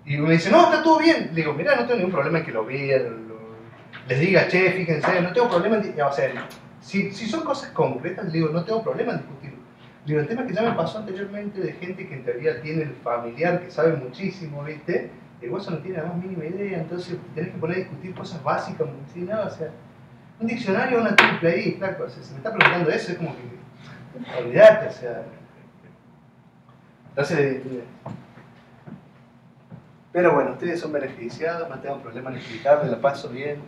y me dice, no, está todo bien. Le digo, mirá, no tengo ningún problema en que lo vean, les diga, che, fíjense, no tengo problema en... O sea, si son cosas concretas, le digo, no tengo problema en discutirlo. Le digo, el tema que ya me pasó anteriormente de gente que en teoría tiene el familiar que sabe muchísimo, ¿viste? El guaso no tiene la más mínima idea, entonces tenés que poner a discutir cosas básicas, ¿no? O sea, un diccionario o una triple ahí, flaco, o sea, si me está preguntando eso, es como que, olvidate, o sea. Entonces, pero bueno, ustedes son beneficiados, no tengo problema en explicarles, la paso bien.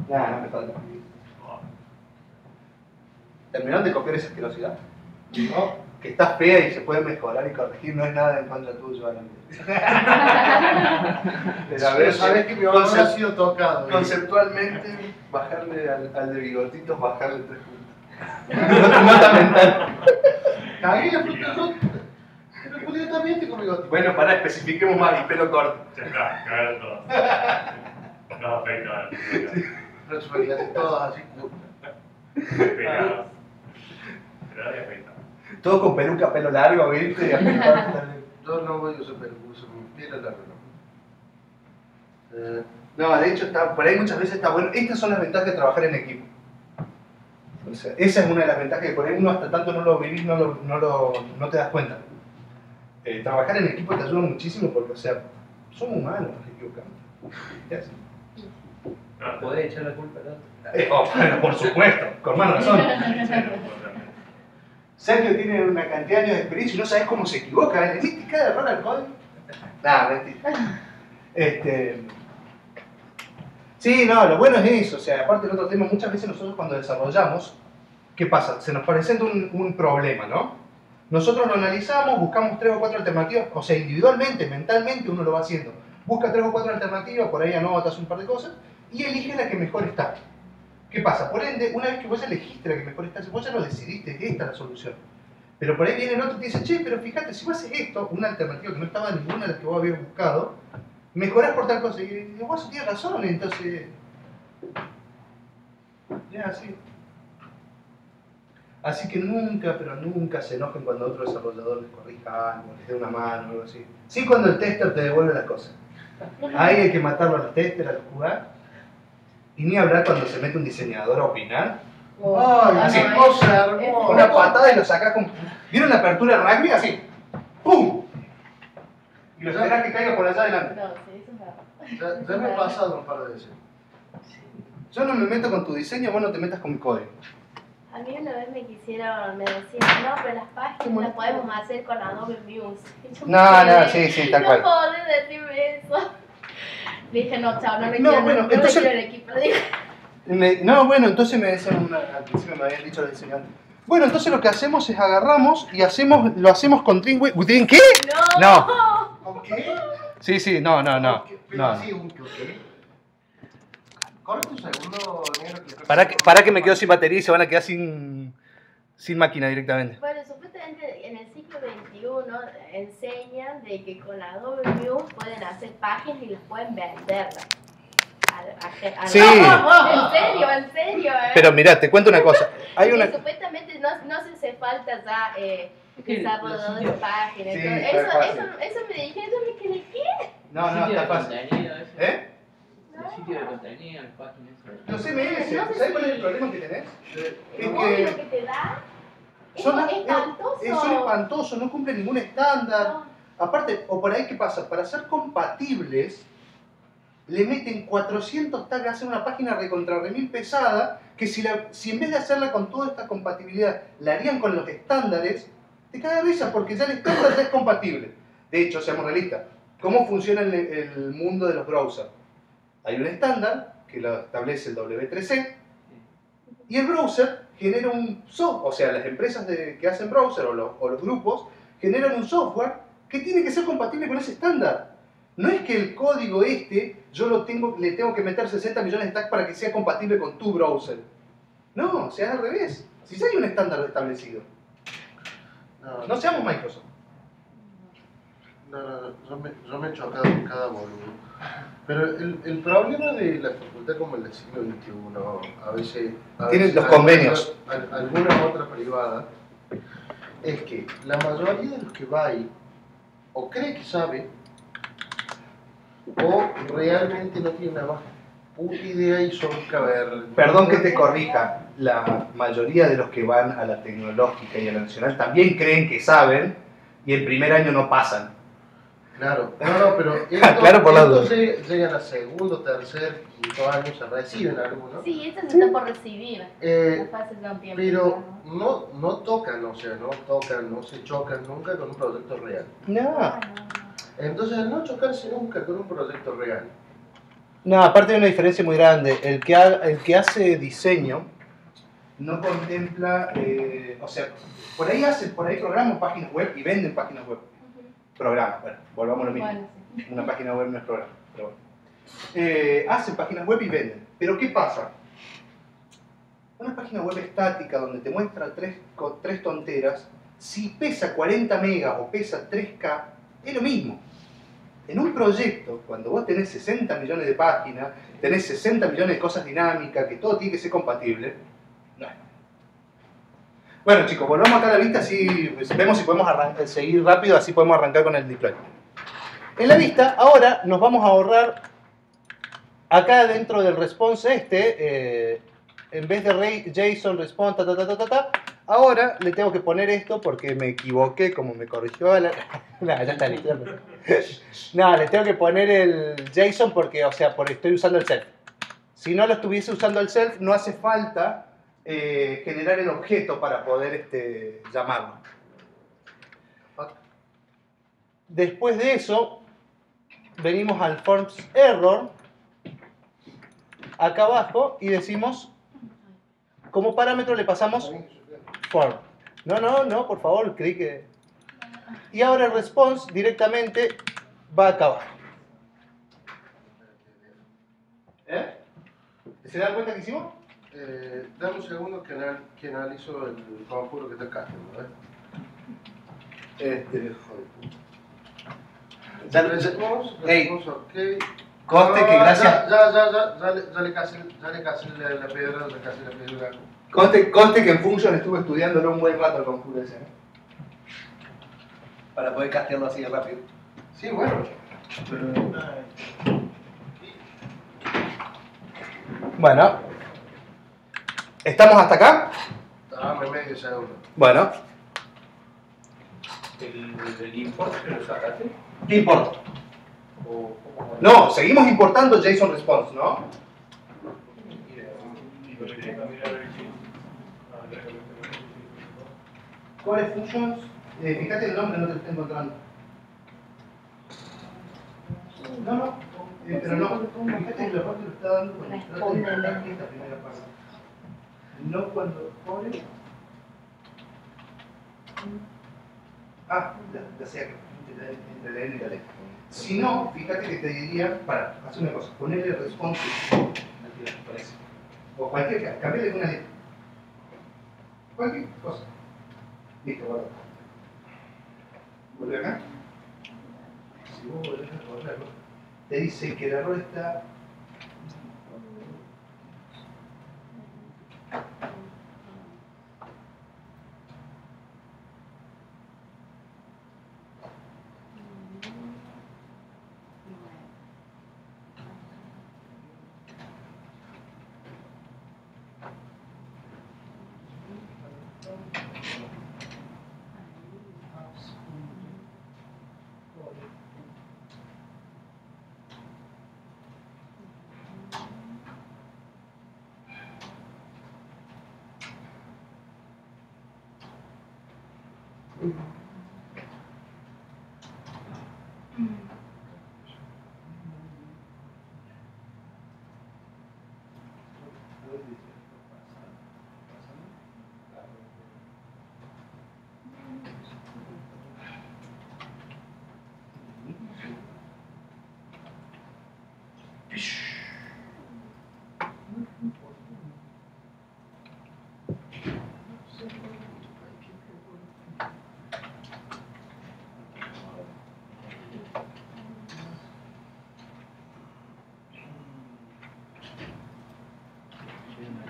Nada, no me falta. ¿Terminaron de copiar esa asquerosidad? No. Que está fea y se puede mejorar y corregir, no es nada en contra tuyo, Alan. Pero a ver, sabes que mi mamá ha sido tocado. Conceptualmente, bajarle al de bigotitos, bajarle 3 puntos. Nota mental. Cagué la fruta yo. Pero podía también con bigote. Bueno, pará, especifiquemos más y pelo corto. Ya está, cagaron todos. No afecta. Pero se me todas así. Peinados. Pero nadie afecta. Todo con peluca, pelo largo, ¿viste? Y Yo no voy a usar peluca, uso mi piel larga. no, de hecho, por ahí muchas veces está bueno. Estas son las ventajas de trabajar en equipo. O sea, esa es una de las ventajas que por ahí uno hasta tanto no lo vivís, no te das cuenta. Trabajar en equipo te ayuda muchísimo porque, o sea, somos humanos, nos equivocamos. ¿Qué haces? No, Podés echar la culpa al otro. Bueno, por supuesto, con más razón. Sergio tiene una cantidad de años de experiencia y no sabes cómo se equivoca. ¿Viste cada error al código? Nah, mentira. Sí, no, lo bueno es eso. O sea, aparte del otro tema, muchas veces nosotros cuando desarrollamos, ¿qué pasa? Se nos presenta un problema, ¿no? Nosotros lo analizamos, buscamos 3 o 4 alternativas, o sea, individualmente, mentalmente uno lo va haciendo. Busca 3 o 4 alternativas, por ahí anotas un par de cosas y elige la que mejor está. ¿Qué pasa? Por ende, una vez que vos elegiste la que mejor está, vos ya lo decidiste, esta es la solución. Pero por ahí viene el otro y te dice, che, pero fíjate, si vos haces esto, una alternativa que no estaba en ninguna de las que vos habías buscado, mejorás por tal cosa. Y vos tienes razón, entonces... Ya, así. Así que nunca, pero nunca se enojen cuando otro desarrollador les corrija algo, les dé una mano o algo así. Sí, cuando el tester te devuelve las cosas. Ahí hay que matarlo a los testers, a los jugar. Y ni hablar cuando se mete un diseñador a opinar. ¡Ay, así, qué cosa hermosa! Una patada y lo sacás con... ¿Vieron la apertura de rugby? Así. ¡Pum! Y lo sacás que caiga por allá adelante. No, sí, eso es verdad. Ya me ha pasado un par de veces. Yo no me meto con tu diseño, vos no te metas con mi código. A mí una vez me decían, no, pero las páginas las podemos hacer con Adobe Muse. Y yo No, sí, tal cual. No podés decirme eso. Le dije, no, chao, no me No, quiero, bueno, no me entonces- quiero el equipo. Le dije, No, bueno, entonces me decían, al principio me habían dicho los diseñadores. Bueno, entonces lo que hacemos es agarramos y lo hacemos con Dreamweaver. ¿Tienen qué? No. ¿Con qué? Sí, no. Pero así, ¿qué? Corre un segundo, negro. Para que me quedo sin batería y se van a quedar sin máquina directamente. bueno, supuestamente en el siglo XXI enseñan de que con Adobe Muse pueden hacer páginas y las pueden vender. Sí. En serio. Pero mirá, te cuento una cosa. Hay Porque una... supuestamente no se hace falta ya que desarrollador de los páginas. Sí, Entonces, pero es fácil. eso me dijeron, yo me quedé, ¿qué? No, sitio está de fácil. contenido, eso. No. El sitio de contenido, las páginas. Los CMS, No sé ¿sabes cuál es el si- problema que tenés? Es ¿Cómo lo que que te da? Es son espantoso. espantosos, no cumplen ningún estándar. No. Aparte, o por ahí, ¿qué pasa? Para ser compatibles, le meten 400 tags, hacen una página recontra remil pesada, que si en vez de hacerla con toda esta compatibilidad, la harían con los estándares, te cae de risa porque ya el estándar ya es compatible. De hecho, seamos realistas, ¿cómo funciona el mundo de los browsers? Hay un estándar que lo establece el W3C y el browser genera un software, o sea, las empresas que hacen browser o los grupos generan un software que tiene que ser compatible con ese estándar. No es que el código yo le tengo que meter 60 millones de tags para que sea compatible con tu browser. No, o sea, al revés. Si ya hay un estándar establecido. No seamos Microsoft. Yo me he chocado con cada boludo. Pero el problema de la facultad como el del siglo XXI, a veces tienen los convenios. Alguna otra privada, es que la mayoría de los que va ahí, o cree que sabe, o realmente no tiene nada más puta idea y son cavernas. Perdón que te corrija, la mayoría de los que van a la tecnológica y a la nacional también creen que saben y el primer año no pasan. Claro, no, pero claro, por la duda. Llegan a segundo, tercer, quinto año, se reciben algunos. Sí, esto se está por recibir. Las fases de un tiempo. Pero no tocan, o sea, no se chocan nunca con un proyecto real. No. Entonces, al no chocarse nunca con un proyecto real. No, aparte hay una diferencia muy grande. El que hace diseño no contempla, o sea, por ahí programan páginas web y venden páginas web. Programas, bueno, volvamos a lo mismo. Bueno, sí. Una página web no es programa, pero bueno. Hacen páginas web y venden. Pero ¿qué pasa? Una página web estática donde te muestra tres tonteras, si pesa 40 megas o pesa 3K, es lo mismo. En un proyecto, cuando vos tenés 60 millones de páginas, tenés 60 millones de cosas dinámicas, que todo tiene que ser compatible, no es. Bueno chicos, volvamos acá a la vista, así vemos si podemos seguir rápido, así podemos arrancar con el deploy. En la vista, ahora nos vamos a ahorrar, acá dentro del response en vez de JSON response, ahora le tengo que poner esto porque me equivoqué, como me corrigió no, ya está listo. No, le tengo que poner el JSON porque, o sea, porque estoy usando el self. Si no lo estuviese usando el self, no hace falta generar el objeto para poder llamarlo. Después de eso, venimos al forms error, acá abajo, y decimos, como parámetro le pasamos form. No, por favor, creí que... Y ahora el response directamente va acá abajo. ¿Se dan cuenta que hicimos? Dame un segundo que analizo el conjuro que está acá, ¿no? Joder, puta. Ya le decimos, ok. Conste que gracias... Ya le casé la piedra, Conste que en Function estuve estudiándolo un buen rato el conjuro ese, ¿eh? Para poder castearlo así de rápido. Sí, bueno. Bueno. ¿Estamos hasta acá? Dame medio segundo. Bueno. ¿El import que lo sacaste? ¿Qué importa? No, seguimos importando JSON Response, ¿no? ¿Cuál es Functions? Fíjate el nombre, no te lo estoy encontrando. No, pero no. Fíjate que la parte lo está dando cuando trata de importar esta primera parte. No cuando pone... ya sea que entre la N y la D. Si no, fíjate que te diría, para, hacer una cosa, ponerle response parece. O cualquier, cambiarle una letra. Cualquier cosa. Listo, guarda. Vuelve acá. Si vos volvés a correrlo, te dice que el error está...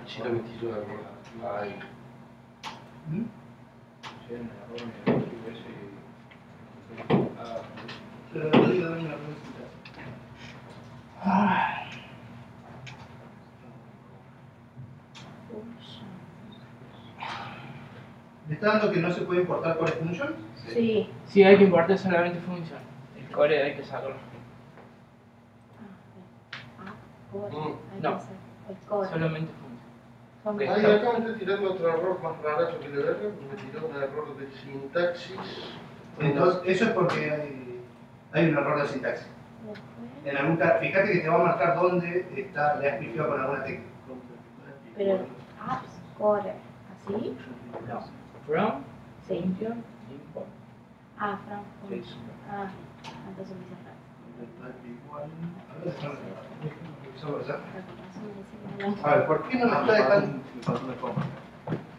Ci lo metí yo de acuerdo. Ahí. C'è un errore nell'archivio ese. ¿Me está dando que no se puede importar core function? Sí. Sí, hay que importar solamente función. El core hay que sacarlo. Core. Hay que No. hacer el core. Solamente función. Son Ok. Ahí acá me está tirando otro error más rarazo que le verga, me tiró un error de sintaxis. Entonces, eso es porque hay un error de sintaxis. Después, En algún caso, fíjate que te va a marcar dónde está, le has pifiado con alguna tecla. pero apps, core. ¿Así? No. From, Sí. function, import. Ah, from. JSON. Ah, entonces me dice Fran. A ver, ¿por qué no me está dejando? Me falta una coma.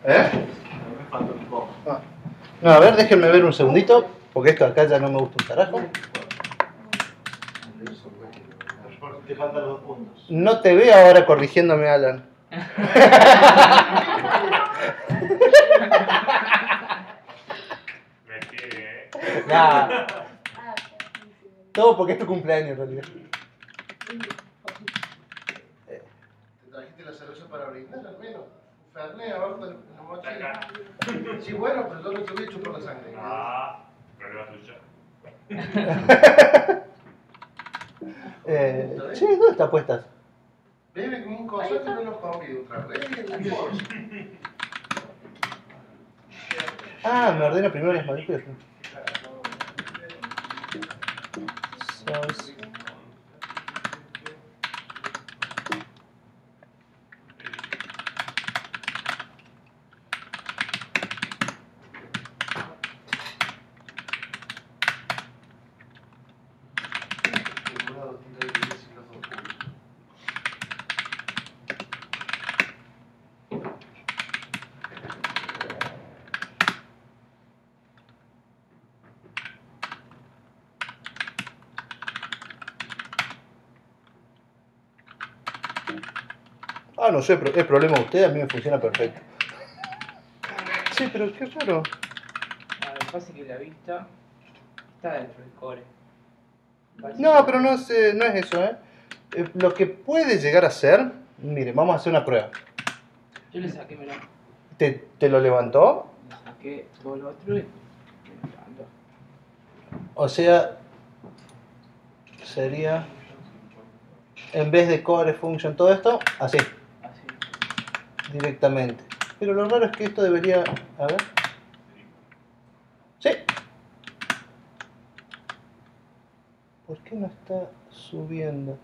¿Eh? Me falta un coma. No, a ver, déjenme ver un segundito, porque esto acá ya no me gusta un carajo. Te faltan los puntos. No te veo ahora corrigiéndome, Alan. Me tiene, Nah, Ah, ok. todo porque es tu cumpleaños en realidad. ¿Te trajiste la cerveza para brindar al menos? Un Fernet abajo de la mochila. Acá. Sí, bueno, pero yo no te voy a chupar la sangre. Ah, problema tuyo. Sí, ¿dónde está puestas? Bebe como un cosaco y no nos convido otra vez. Ah, me ordena primero las mayúsculas. Sos- Ah, no sé, pero es problema de usted, a mí me funciona perfecto. Sí, pero qué raro. Ah, lo que pasa es que la vista está dentro del core. Parece No, que- pero no es eso, ¿eh? Lo que puede llegar a ser, mire, vamos a hacer una prueba. Yo le saqué, mirá. ¿Te lo levantó? Le saqué todo lo otro y me levantó. O sea, sería, en vez de core, function, todo esto, así, Así. directamente. Pero lo raro es que esto debería, a ver. Sí. ¿Por qué no está subiendo?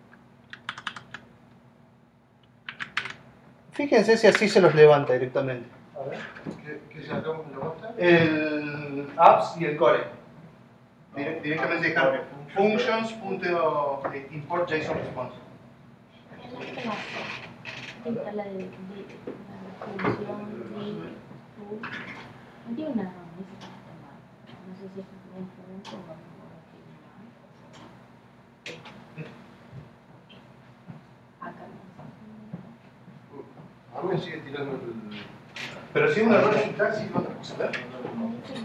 Fíjense si así se los levanta directamente. A ver. ¿Qué sacamos en la bosta? El apps y el core. Directamente dejar functions.import JSON response. Esta la de función no tiene una no sé si es un punto o acá A mí me sigue tirando el... Pero si es un error de sintaxis, otra cosa, a ver.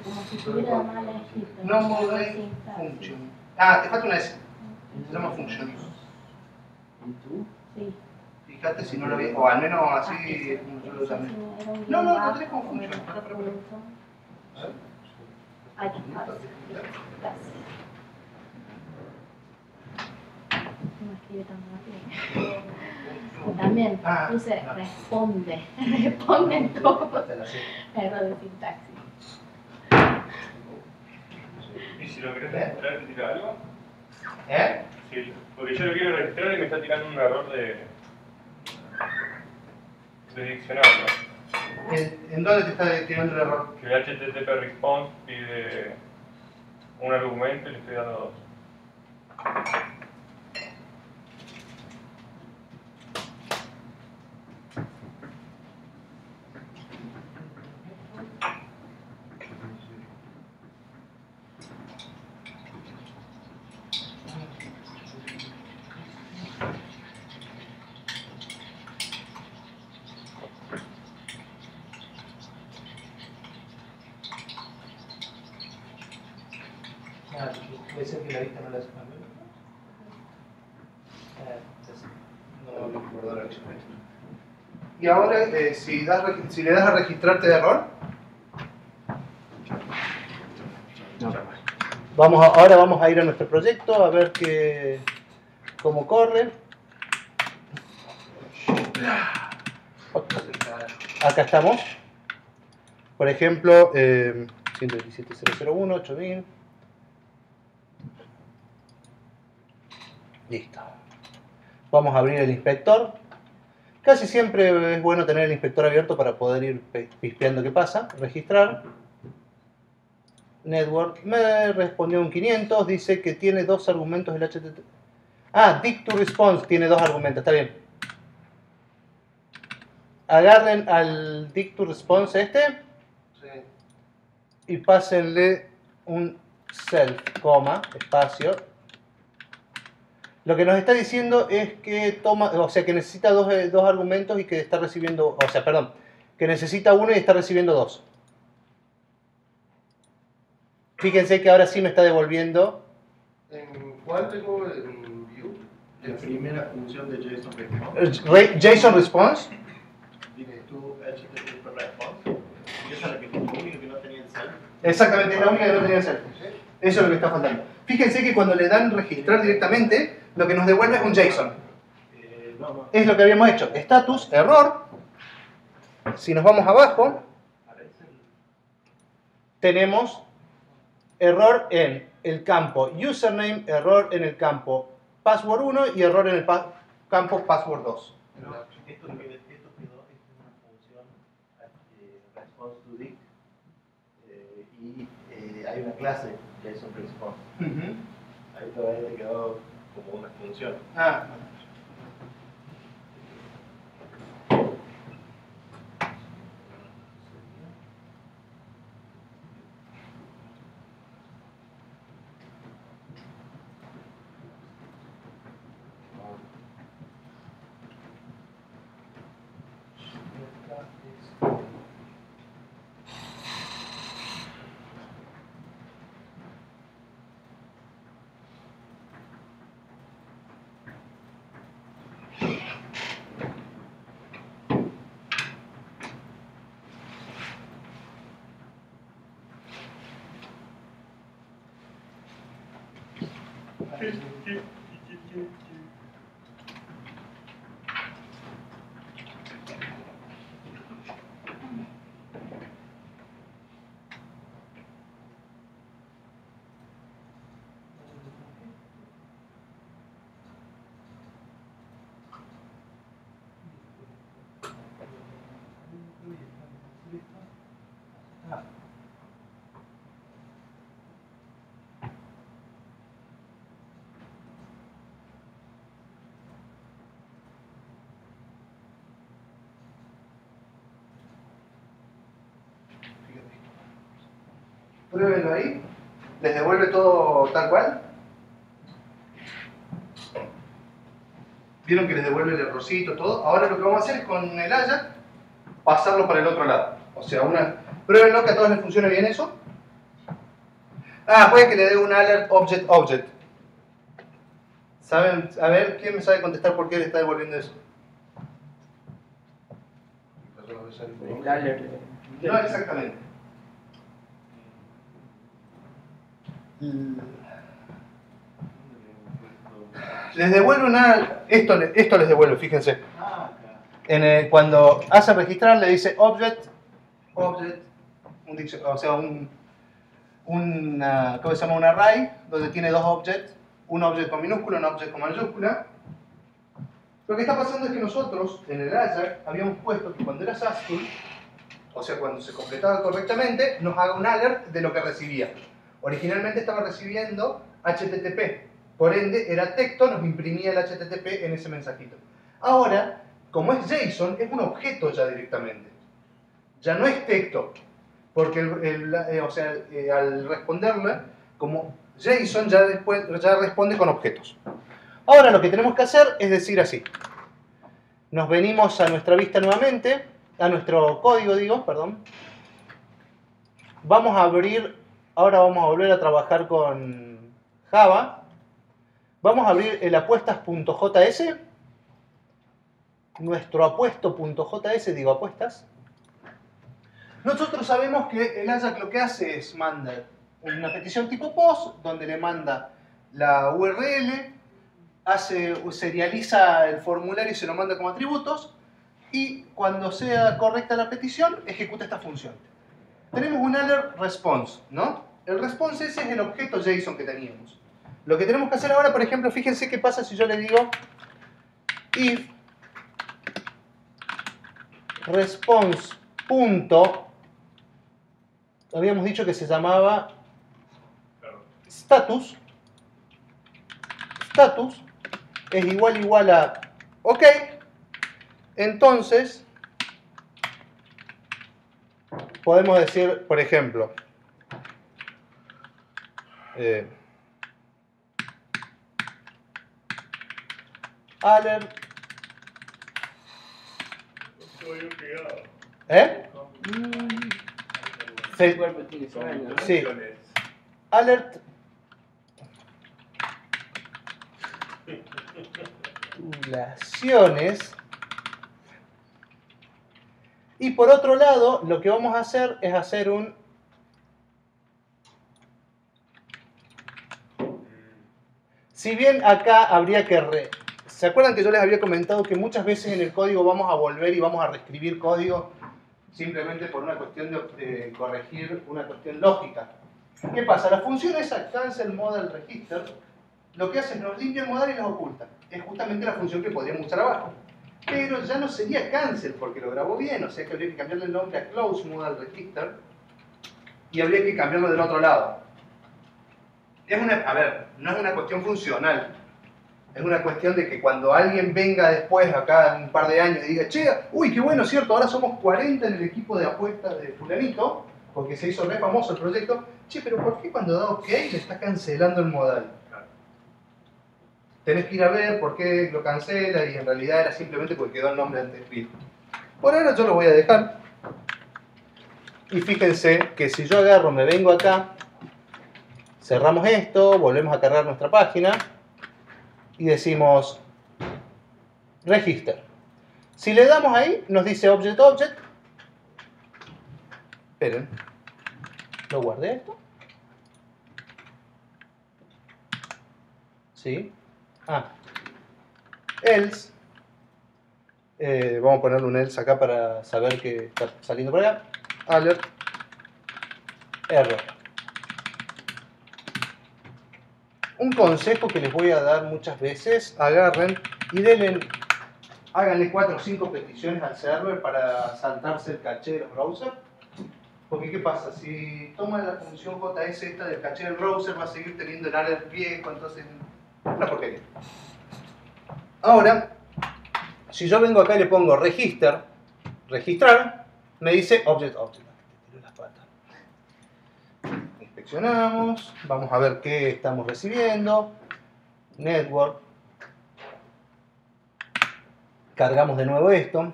como si tuviera mal escrito. No mode function. Ah, te falta una S. Se llama function. Sí. Fíjate si no lo vi, o al menos así como yo lo llamé. No, no, no tenés como function. Para. A ver. Ay, gracias. No escribe tan rápido. También puse no. responde. Responden todo. Te la sé. Error de sintaxis. si lo querés registrar, ¿te tira algo? ¿Eh? Sí, porque yo lo quiero registrar y me está tirando un error de diccionario. ¿En dónde te está tirando el error? Que el HTTP response pide un argumento y le estoy dando 2. Puede ser que la vista no la sepa. No me acuerdo la acción. Y ahora, si le das a registrarte de error, ahora vamos a ir a nuestro proyecto a ver cómo corre. Acá estamos. Por ejemplo, 127.001, 8000. Listo. Vamos a abrir el inspector. Casi siempre es bueno tener el inspector abierto para poder ir pispeando qué pasa. Registrar. Network. Me respondió un 500. Dice que tiene 2 argumentos el HTTP. Ah, dict to response tiene 2 argumentos. Está bien. Agarren al dict to response Sí. y pásenle un self, coma, espacio. Lo que nos está diciendo es que que necesita dos argumentos y que está recibiendo, que necesita uno y está recibiendo 2. Fíjense que ahora sí me está devolviendo. ¿En cuál tengo en view? La primera función de JSON Response. JSON Response. Tienes tu HTTP Response. Y esa es la que único que no tenía el self. Exactamente, es la única que no tenía el self. Eso es lo que está faltando. Fíjense que cuando le dan registrar directamente, lo que nos devuelve es un JSON. No. Es lo que habíamos hecho. Status, error. Si nos vamos abajo, tenemos error en el campo username, error en el campo password 1 y error en el campo password 2. Pero esto quedó, esto es una función response to dict y hay una clase JSON Response. Ahí todavía te quedó como una función. Ah. Pruébenlo ahí. Les devuelve todo tal cual. Vieron que les devuelve el errorcito, todo. Ahora lo que vamos a hacer es con el Ajax pasarlo para el otro lado. O sea, pruébenlo que a todos les funcione bien eso. Ah, puede que le dé un alert object. ¿Saben? A ver, ¿quién me sabe contestar por qué le está devolviendo eso? El alert. No exactamente. Les devuelve esto les devuelve, fíjense. Cuando hacen registrar le dice object, ¿cómo se llama? Un array donde tiene dos objects, un object con minúscula, un object con mayúscula. Lo que está pasando es que nosotros en el Ajax habíamos puesto que cuando era successful, o sea, cuando se completaba correctamente, nos haga un alert de lo que recibía. Originalmente estaba recibiendo HTTP, por ende era texto, nos imprimía el HTTP en ese mensajito. Ahora, como es JSON, es un objeto ya directamente. Ya no es texto, porque al responderle, como JSON ya responde con objetos. Ahora lo que tenemos que hacer es decir así. Nos venimos a nuestra vista nuevamente, a nuestro código, digo, perdón. Vamos a abrir, ahora vamos a volver a trabajar con Java. Vamos a abrir el apuestas.js. Nuestro apuesto.js, digo apuestas. Nosotros sabemos que el Ajax lo que hace es mandar una petición tipo POST, donde le manda la URL, serializa el formulario y se lo manda como atributos, y cuando sea correcta la petición, ejecuta esta función. Tenemos un alert response, ¿no? El response ese es el objeto JSON que teníamos. Lo que tenemos que hacer ahora, por ejemplo, fíjense qué pasa si yo le digo if response punto, habíamos dicho que se llamaba status es igual a OK. Entonces podemos decir, por ejemplo, alert. El cuerpo tiene sueño, ¿no? Sí. Alert. Titulaciones. Y por otro lado, lo que vamos a hacer es hacer un si bien acá habría que ¿se acuerdan que yo les había comentado que muchas veces en el código vamos a volver y vamos a reescribir código simplemente por una cuestión de corregir una cuestión lógica? ¿Qué pasa? La función esa cancel model register lo que hace es nos limpia el modal y los oculta. Es justamente la función que podríamos usar abajo. Pero ya no sería cancel porque lo grabó bien, o sea que habría que cambiarle el nombre a close model register y habría que cambiarlo del otro lado. A ver, no es una cuestión funcional. Es una cuestión de que cuando alguien venga después, acá en un par de años, y diga, che, uy, qué bueno, cierto, ahora somos 40 en el equipo de apuestas de fulanito, porque se hizo re famoso el proyecto, che, pero ¿por qué cuando da OK le está cancelando el modal? Tenés que ir a ver por qué lo cancela y en realidad era simplemente porque quedó el nombre antes escrito. Por ahora yo lo voy a dejar. Y fíjense que si yo agarro, me vengo acá, cerramos esto, volvemos a cargar nuestra página y decimos register. Si le damos ahí, nos dice object. Esperen, lo guardé esto. ¿Sí? Else. Vamos a ponerle un else acá para saber que está saliendo por acá. Alert. Error. Un consejo que les voy a dar muchas veces, agarren y háganle 4 o 5 peticiones al server para saltarse el caché de los browsers. Porque ¿qué pasa? Si toman la función JS esta del caché del browser va a seguir teniendo el alert viejo, entonces una porquería. Ahora, si yo vengo acá y le pongo register, registrar, me dice object. Inspeccionamos, vamos a ver qué estamos recibiendo. Network. Cargamos de nuevo esto.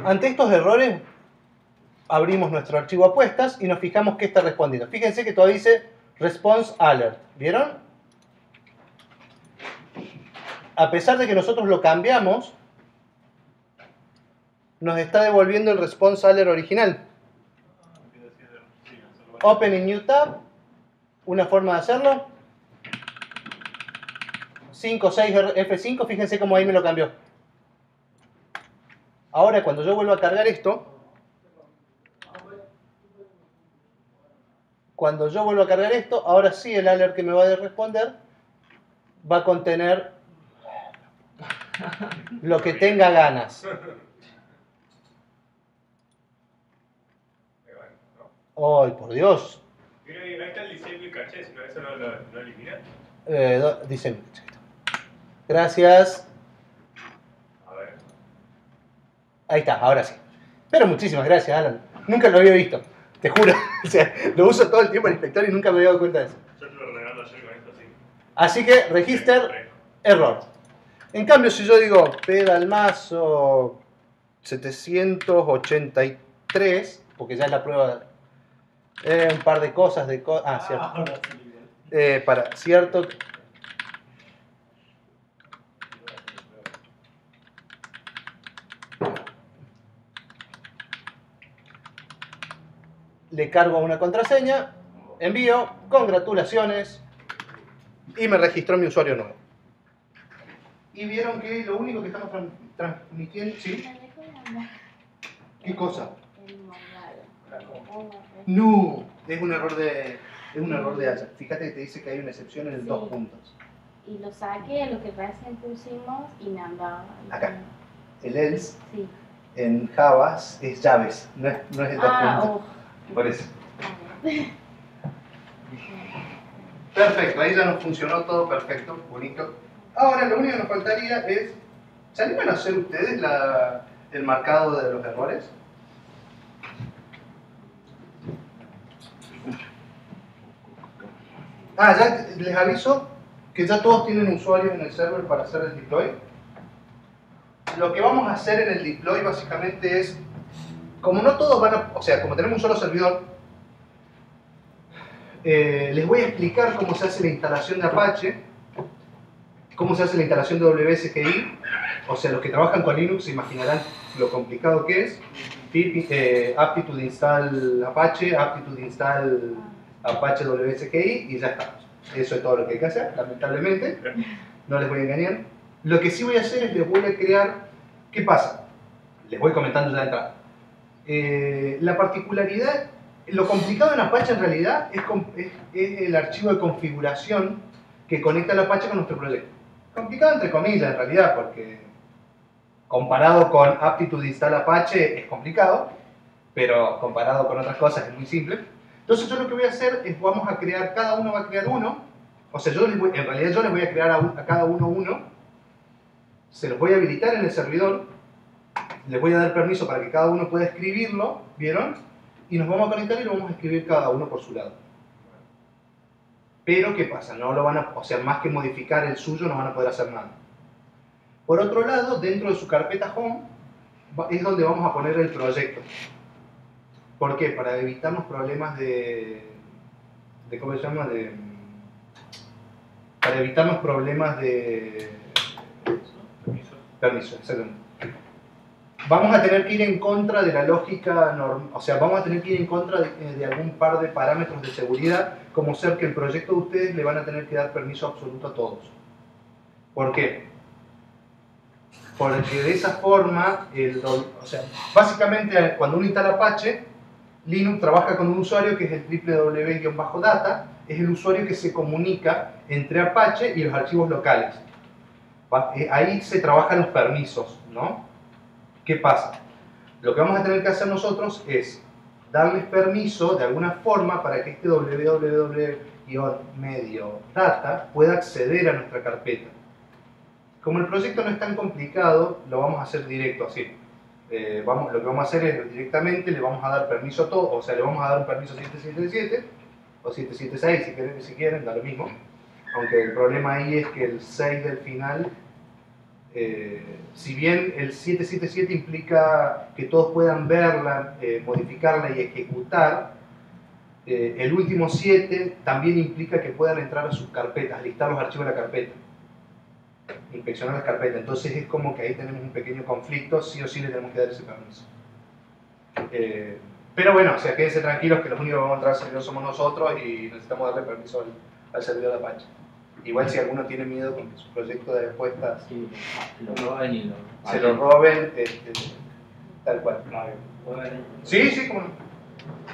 Ante estos errores, abrimos nuestro archivo apuestas y nos fijamos qué está respondiendo. Fíjense que todavía dice response alert. ¿Vieron? A pesar de que nosotros lo cambiamos, nos está devolviendo el response alert original. Open in new tab. Una forma de hacerlo. 5, 6, F5. Fíjense cómo ahí me lo cambió. Ahora cuando yo vuelvo a cargar esto, cuando yo vuelvo a cargar esto, ahora sí el alert que me va a responder va a contener lo que tenga ganas. ¡Ay, por Dios! Mira, ahí está el disable caché, si no, eso no lo elimina. Dice, gracias. A ver. Ahí está, ahora sí. Pero muchísimas gracias, Alan. Nunca lo había visto, te juro. O sea, lo uso todo el tiempo en inspector y nunca me había dado cuenta de eso. Yo te lo regalo ayer con esto así. Así que, register, error. En cambio, si yo digo pedalmazo 783, porque ya es la prueba, un par de cosas de cierto. Ahora sí. Para cierto. Le cargo una contraseña, envío, congratulaciones, y me registró mi usuario nuevo. Y vieron que lo único que estamos transmitiendo, ¿sí? ¿Qué cosa? No, es un error de Ajax. Fíjate que te dice que hay una excepción en el 2 puntos. Y lo saqué, lo que recién pusimos, y me andaba. Acá. El else Sí. en Java es llaves, no es el 2 puntos. Por eso. Perfecto, ahí ya nos funcionó todo perfecto, bonito. Ahora lo único que nos faltaría es, ¿se animan a hacer ustedes el marcado de los errores? Ya les aviso que ya todos tienen usuarios en el server para hacer el deploy. Lo que vamos a hacer en el deploy básicamente es, como no todos van a, o sea, como tenemos un solo servidor, les voy a explicar cómo se hace la instalación de Apache, cómo se hace la instalación de WSGI, o sea, los que trabajan con Linux se imaginarán lo complicado que es. Aptitude install Apache, aptitude install Apache WSGI y ya estamos. Eso es todo lo que hay que hacer, lamentablemente, no les voy a engañar. Lo que sí voy a hacer es les voy a crear, ¿qué pasa? Les voy comentando ya de entrada. La particularidad, lo complicado en Apache en realidad es el archivo de configuración que conecta el Apache con nuestro proyecto. Complicado entre comillas en realidad, porque comparado con aptitude install Apache es complicado, pero comparado con otras cosas es muy simple. Entonces yo lo que voy a hacer es, vamos a crear, cada uno va a crear uno, o sea, en realidad yo les voy a crear a cada uno, se los voy a habilitar en el servidor, les voy a dar permiso para que cada uno pueda escribirlo, ¿vieron? Y nos vamos a conectar y lo vamos a escribir cada uno por su lado. Pero, ¿qué pasa? No lo van a, o sea, más que modificar el suyo, no van a poder hacer nada. Por otro lado, dentro de su carpeta Home, es donde vamos a poner el proyecto. ¿Por qué? Para evitarnos problemas ¿cómo se llama? Para evitarnos problemas de permiso, exactamente. Vamos a tener que ir en contra de la lógica normal, o sea, vamos a tener que ir en contra de algún par de parámetros de seguridad, como ser que el proyecto de ustedes le van a tener que dar permiso absoluto a todos. ¿Por qué? Porque de esa forma, o sea, básicamente cuando uno instala Apache, Linux trabaja con un usuario que es el www-data, es el usuario que se comunica entre Apache y los archivos locales. Ahí se trabajan los permisos, ¿no? ¿Qué pasa? Lo que vamos a tener que hacer nosotros es darles permiso de alguna forma para que este www-medio-data pueda acceder a nuestra carpeta. Como el proyecto no es tan complicado, lo vamos a hacer directo así. Lo que vamos a hacer es directamente le vamos a dar permiso a todo, o sea, le vamos a dar un permiso 777 o 776 si quieren, da lo mismo. Aunque el problema ahí es que el 6 del final, si bien el 777 implica que todos puedan verla, modificarla y ejecutar, el último 7 también implica que puedan entrar a sus carpetas, listar los archivos de la carpeta, inspeccionar las carpetas. Entonces es como que ahí tenemos un pequeño conflicto, sí o sí le tenemos que dar ese permiso. Pero bueno, o sea, quédense tranquilos que los únicos que vamos a entrar al servidor somos nosotros y necesitamos darle permiso al servidor de Apache. Igual si alguno tiene miedo con que su proyecto de respuestas Sí, lo roben y se lo roben, tal cual. Bueno, Sí, sí, como no.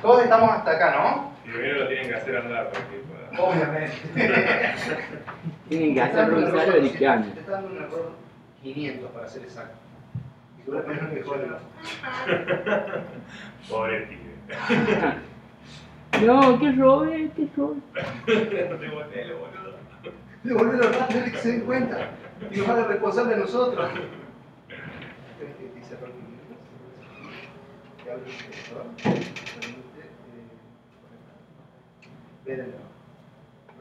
Todos estamos hasta acá, ¿no? Primero lo tienen que hacer andar para que pueda. Obviamente. Tienen que hacer un usuario de qué año. Te está dando un error 500 para ser exacto. Y tú le pones un mejor. Pobre pibe. No, que robe, que robe. No tengo tele, boludo. Devolver los datos que se den cuenta. Y nos haga responsable de nosotros. Dice error 500. Que hable el profesor. Permite ver el error.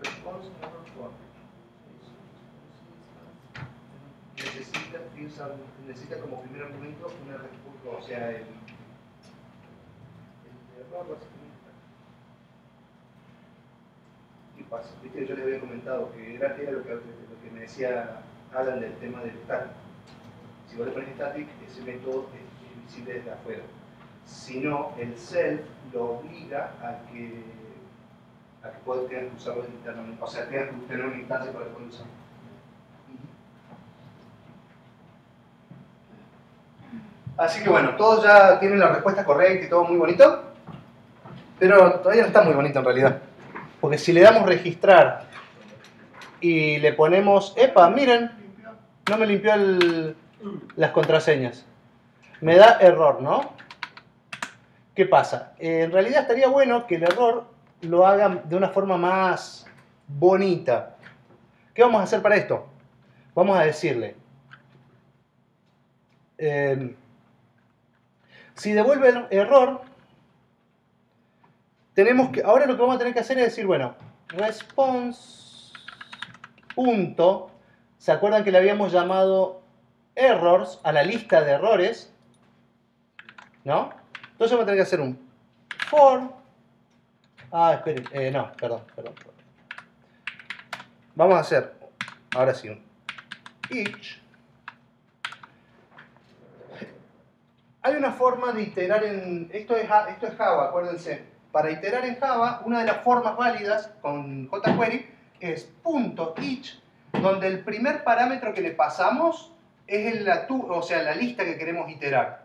Response error 4. Necesita como primer argumento una respuesta, o sea, el error básicamente. ¿Qué pasa? Viste que yo les había comentado que era lo que me decía Alan del tema del static. Si vos le pones static, ese método es visible desde afuera. Si no, el self lo obliga a que tengas que usarlo internamente, o sea, tengas que tener una instancia para poder usarlo. Así que bueno, todos ya tienen la respuesta correcta y todo muy bonito, pero todavía no está muy bonito en realidad. Porque si le damos registrar y le ponemos, ¡epa! Miren, no me limpió las contraseñas. Me da error, ¿no? ¿Qué pasa? En realidad estaría bueno que el error lo hagan de una forma más bonita. ¿Qué vamos a hacer para esto? Vamos a decirle... si devuelve el error, tenemos que, ahora lo que vamos a tener que hacer es decir, bueno, response punto, ¿se acuerdan que le habíamos llamado errors a la lista de errores? ¿No? Entonces vamos a tener que hacer un for, esperen, no, perdón. Vamos a hacer, ahora sí, un each. Hay una forma de iterar en... Esto es Java, acuérdense. Para iterar en Java, una de las formas válidas con jQuery es .each, donde el primer parámetro que le pasamos es la lista que queremos iterar.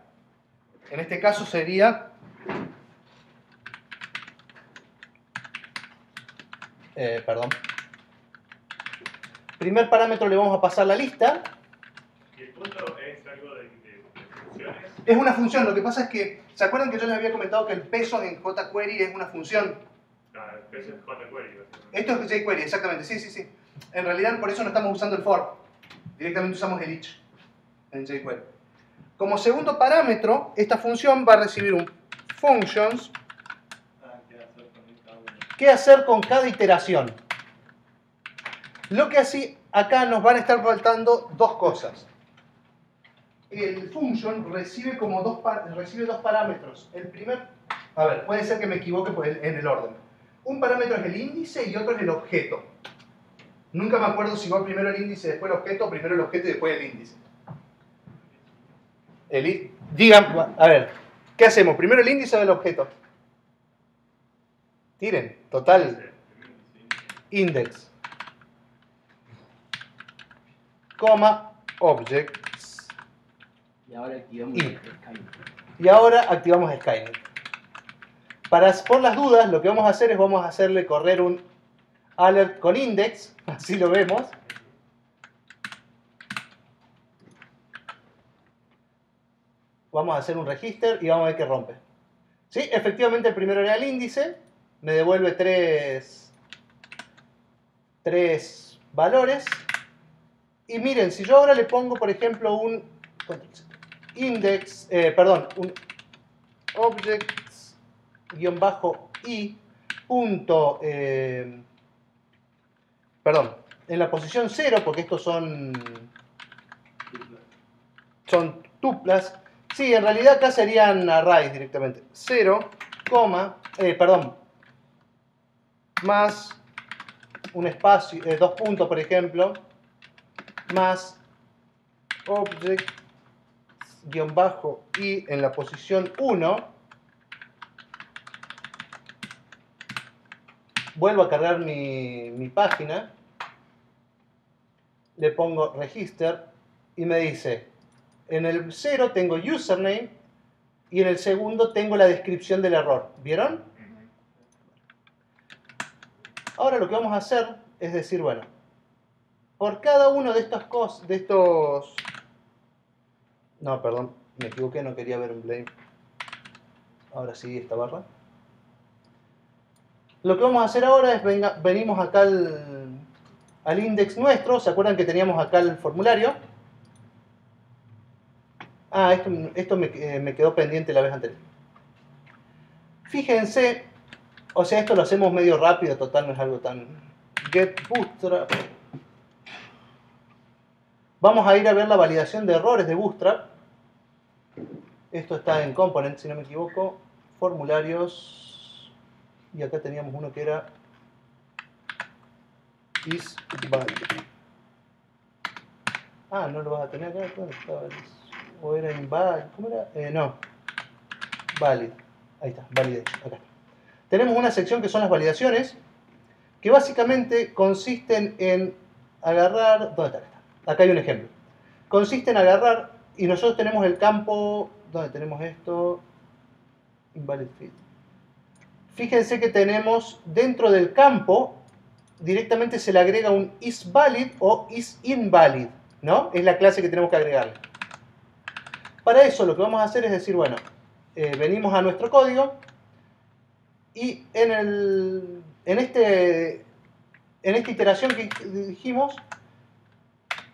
En este caso sería... perdón. Primer parámetro le vamos a pasar la lista. ¿Y el punto es algo de funciones? Es una función, lo que pasa es que, ¿se acuerdan que yo les había comentado que el peso en jQuery es una función? Claro, el peso es jQuery. Esto es jQuery, exactamente, sí. En realidad por eso no estamos usando el for, directamente usamos el each en jQuery. Como segundo parámetro, esta función va a recibir un functions. ¿Qué hacer con cada iteración? Lo que así, acá nos van a estar faltando dos cosas. El function recibe dos parámetros. El primer, a ver, puede ser que me equivoque en el orden. Un parámetro es el índice y otro es el objeto. Nunca me acuerdo si va primero el índice, después el objeto, o primero el objeto y después el índice. Digan, a ver, ¿qué hacemos? ¿Primero el índice o el objeto? Tiren, total. Index, coma, objects. Y ahora activamos Skynet. Y ahora activamos Skynet. Por las dudas, lo que vamos a hacer es vamos a hacerle correr un alert con index, así lo vemos. Vamos a hacer un register y vamos a ver qué rompe. ¿Sí? Efectivamente el primero era el índice, me devuelve tres valores. Y miren, si yo ahora le pongo, por ejemplo, un index, un objects-i punto, en la posición 0, porque estos son tuplas. Sí, en realidad acá serían arrays directamente. 0, más un espacio, 2 puntos, por ejemplo, más objects-i en la posición 1. Vuelvo a cargar mi página. Le pongo register y me dice, en el 0 tengo username y en el segundo tengo la descripción del error. ¿Vieron? Ahora lo que vamos a hacer es decir, bueno, por cada uno de estos... No, perdón, me equivoqué, no quería ver un blame. Ahora sí, esta barra. Lo que vamos a hacer ahora es, venimos acá al index nuestro. ¿Se acuerdan que teníamos acá el formulario? Ah, esto me quedó pendiente la vez anterior. Fíjense, o sea, esto lo hacemos medio rápido, total, no es algo tan... Get Bootstrap. Vamos a ir a ver la validación de errores de Bootstrap. Esto está en Component, si no me equivoco. Formularios. Y acá teníamos uno que era is valid. Ah, no lo vas a tener acá. ¿Dónde estaba? O era invalid. ¿Cómo era? No. Valid. Ahí está, validate. Acá está. Tenemos una sección que son las validaciones, que básicamente consisten en agarrar... ¿Dónde está? Acá hay un ejemplo. Consiste en agarrar, y nosotros tenemos el campo... ¿Dónde tenemos esto? Invalid field. Fíjense que tenemos dentro del campo, directamente se le agrega un isValid o isInvalid, ¿no? Es la clase que tenemos que agregarle. Para eso lo que vamos a hacer es decir, bueno, venimos a nuestro código y en esta iteración que dijimos,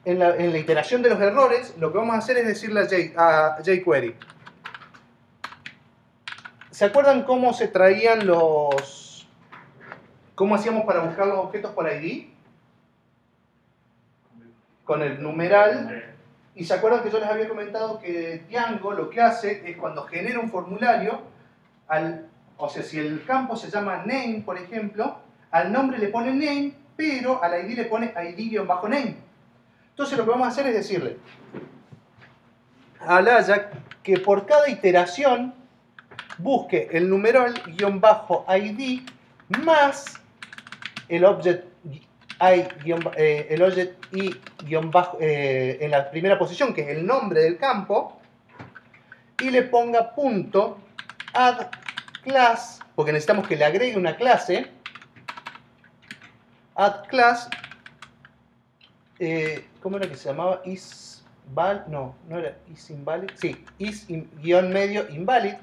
en la iteración de los errores, lo que vamos a hacer es decirle a jQuery. ¿Se acuerdan cómo se traían cómo hacíamos para buscar los objetos por ID? Con el numeral. Y se acuerdan que yo les había comentado que Django lo que hace es cuando genera un formulario, o sea, si el campo se llama name, por ejemplo, al nombre le pone name, pero al ID le pone ID-name. Entonces lo que vamos a hacer es decirle al Ajax que por cada iteración busque el numeral -id más el object i en la primera posición, que es el nombre del campo, y le ponga punto add class, porque necesitamos que le agregue una clase, add class, ¿cómo era que se llamaba? No era isInvalid, sí, is-medio invalid,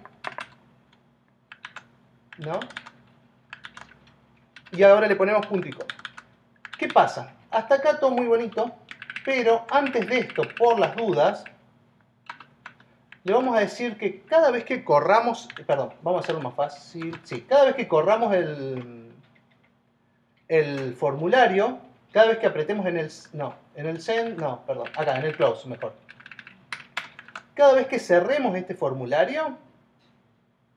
¿no? Y ahora le ponemos punto y coma. ¿Qué pasa? Hasta acá todo muy bonito, pero antes de esto, por las dudas, le vamos a decir que cada vez que corramos, perdón, vamos a hacerlo más fácil, sí, cada vez que corramos el formulario, cada vez que apretemos en el send, no, perdón, acá, en el close, mejor. Cada vez que cerremos este formulario,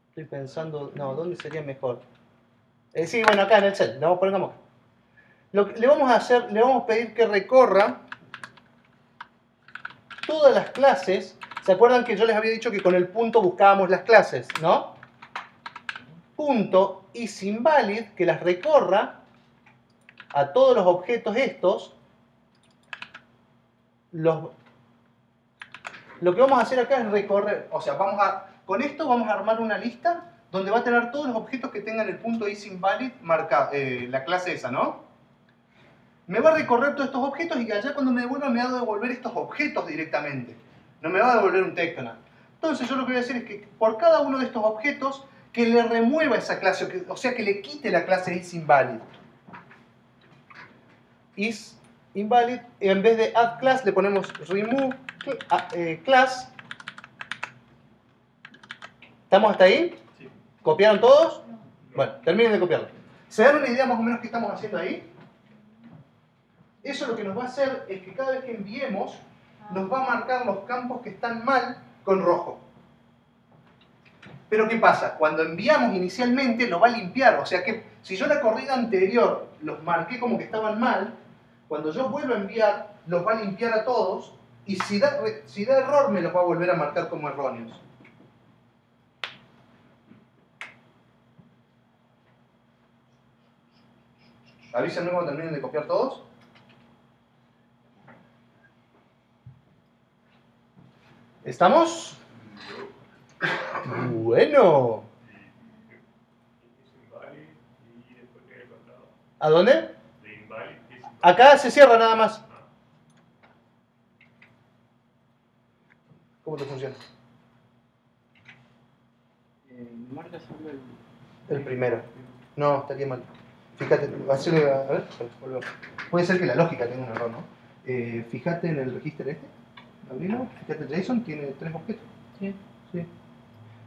estoy pensando, no, ¿dónde sería mejor? Sí, bueno, acá en el send, le vamos a poner acá. Lo que le vamos a pedir que recorra todas las clases. ¿Se acuerdan que yo les había dicho que con el punto buscábamos las clases, no? Punto isInvalid, que las recorra a todos los objetos estos. Lo que vamos a hacer acá es recorrer, o sea, con esto vamos a armar una lista donde va a tener todos los objetos que tengan el punto isInvalid marcado, la clase esa, ¿no? Me va a recorrer todos estos objetos y allá cuando me devuelva me va a devolver estos objetos directamente. No me va a devolver un texto, nada. Entonces yo lo que voy a hacer es que por cada uno de estos objetos que le remueva esa clase, o sea que le quite la clase isInvalid. IsInvalid, en vez de add class le ponemos remove class. ¿Estamos hasta ahí? Sí. ¿Copiaron todos? Bueno, terminen de copiarlo. ¿Se dan una idea más o menos qué estamos haciendo ahí? Eso lo que nos va a hacer es que cada vez que enviemos, nos va a marcar los campos que están mal con rojo. Pero ¿qué pasa? Cuando enviamos inicialmente lo va a limpiar. O sea que si yo la corrida anterior los marqué como que estaban mal, cuando yo vuelvo a enviar, los va a limpiar a todos. Y si da error, me los va a volver a marcar como erróneos. Avísenme cuando terminen de copiar todos. ¿Estamos? Bueno. ¿A dónde? The invalid is Acá se cierra nada más. ¿Cómo te funciona? Marca solo El primero. No, está aquí mal. Fíjate, hacele, a ver, volvemos. Puede ser que la lógica tenga un error, ¿no? Fíjate en el registro este. Abrilo. Fíjate, JSON tiene 3 objetos. Sí. Sí.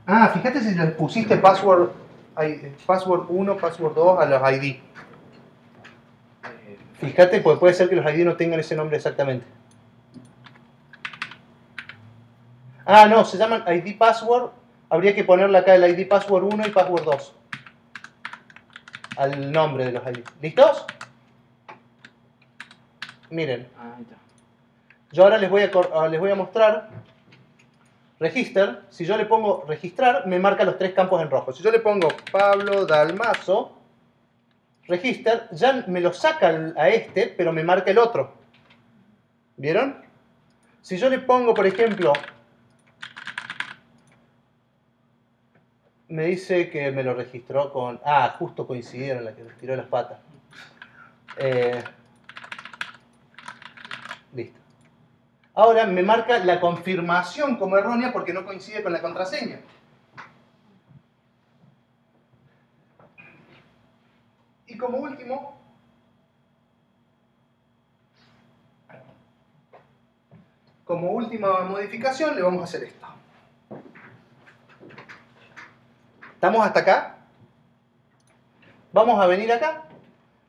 Ah, fíjate si le pusiste password 1, password 2 a los ID. Fíjate, porque puede ser que los ID no tengan ese nombre exactamente. Ah, no, se llaman ID password. Habría que ponerle acá el ID password 1 y password 2 al nombre de los ID. ¿Listos? Miren, Ah, ahí está. yo ahora les voy a mostrar register. Si yo le pongo registrar, me marca los 3 campos en rojo. Si yo le pongo Pablo Dalmazo register, ya me lo saca a este, pero me marca el otro. ¿Vieron? Si yo le pongo, por ejemplo, me dice que me lo registró con... Ah, justo coincidieron, la que les tiró las patas. Listo. Ahora me marca la confirmación como errónea porque no coincide con la contraseña. Y como último, como última modificación, le vamos a hacer esto. ¿Estamos hasta acá? Vamos a venir acá.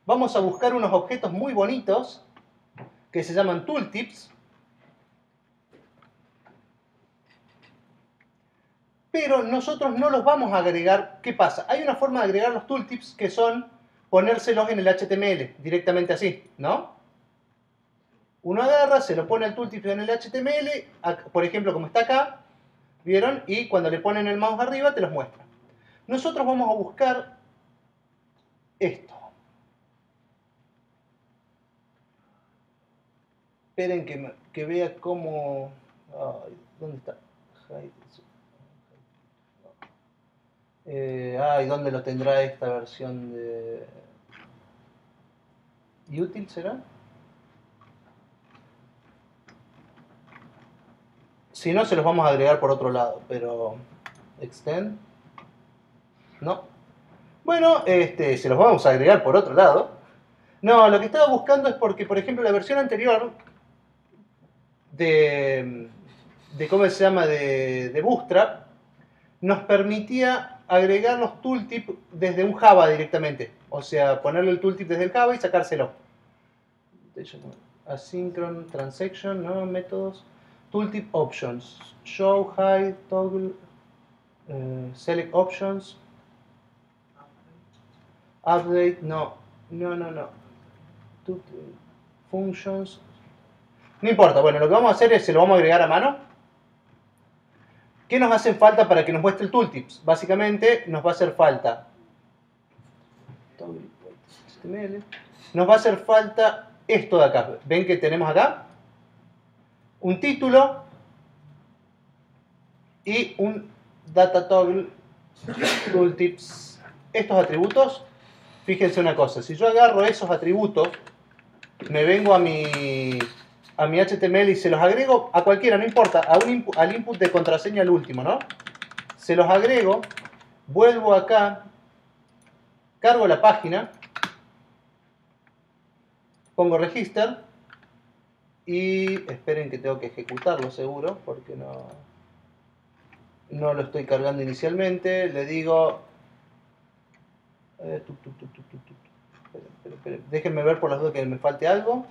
Vamos a buscar unos objetos muy bonitos que se llaman tooltips. Pero nosotros no los vamos a agregar. ¿Qué pasa? Hay una forma de agregar los tooltips que son ponérselos en el HTML, directamente así, ¿no? Uno agarra, se lo pone el tooltip en el HTML, por ejemplo, como está acá, ¿vieron? Y cuando le ponen el mouse arriba, te los muestra. Nosotros vamos a buscar esto. Esperen que vea cómo... Ay, ¿dónde está? ¿Dónde lo tendrá esta versión de... ¿Util será? Si no, se los vamos a agregar por otro lado, pero... Extend... No. Bueno, se los vamos a agregar por otro lado. No, lo que estaba buscando es porque, por ejemplo, la versión anterior de ¿cómo se llama? De Bootstrap, nos permitía agregar los tooltips desde un Java directamente. O sea, ponerle el tooltip desde el Java y sacárselo. Asynchron transaction, ¿no? Métodos. Tooltip options. Show, hide, toggle, select options. Update, no. Functions. No importa, bueno, lo que vamos a hacer es, se lo vamos a agregar a mano. ¿Qué nos hace falta para que nos muestre el tooltips? Básicamente nos va a hacer falta... Nos va a hacer falta esto de acá. ¿Ven que tenemos acá? Un título y un data toggle tooltips. Estos atributos, fíjense una cosa, si yo agarro esos atributos, me vengo a mi HTML y se los agrego a cualquiera, no importa, al input de contraseña al último, ¿no? Se los agrego, vuelvo acá, cargo la página, pongo register y esperen que tengo que ejecutarlo seguro, porque no lo estoy cargando inicialmente, le digo... Esperen. Déjenme ver por las dudas que me falte algo.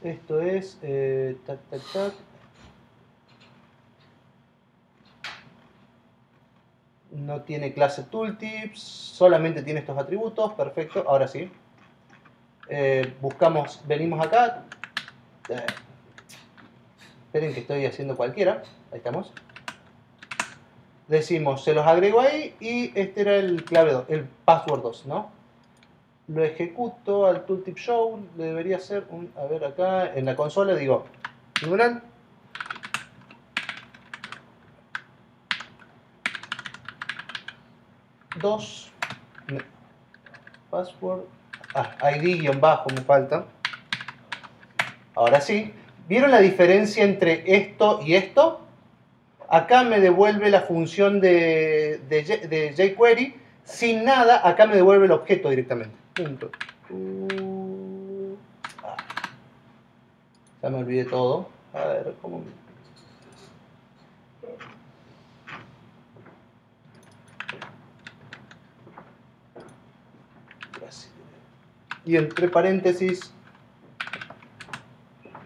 Esto es... No tiene clase tooltips, solamente tiene estos atributos, perfecto, ahora sí. Venimos acá. Esperen que estoy haciendo cualquiera, ahí estamos. Decimos, se los agrego ahí y este era el clave 2, el password 2, ¿no? Lo ejecuto al tooltip show, le debería ser un, a ver acá, en la consola digo, numeral, password, ID-bajo me falta. Ahora sí. ¿Vieron la diferencia entre esto y esto? Acá me devuelve la función de jQuery. Sin nada, acá me devuelve el objeto directamente. Punto. Ya me olvidé todo. A ver, ¿cómo? Y entre paréntesis,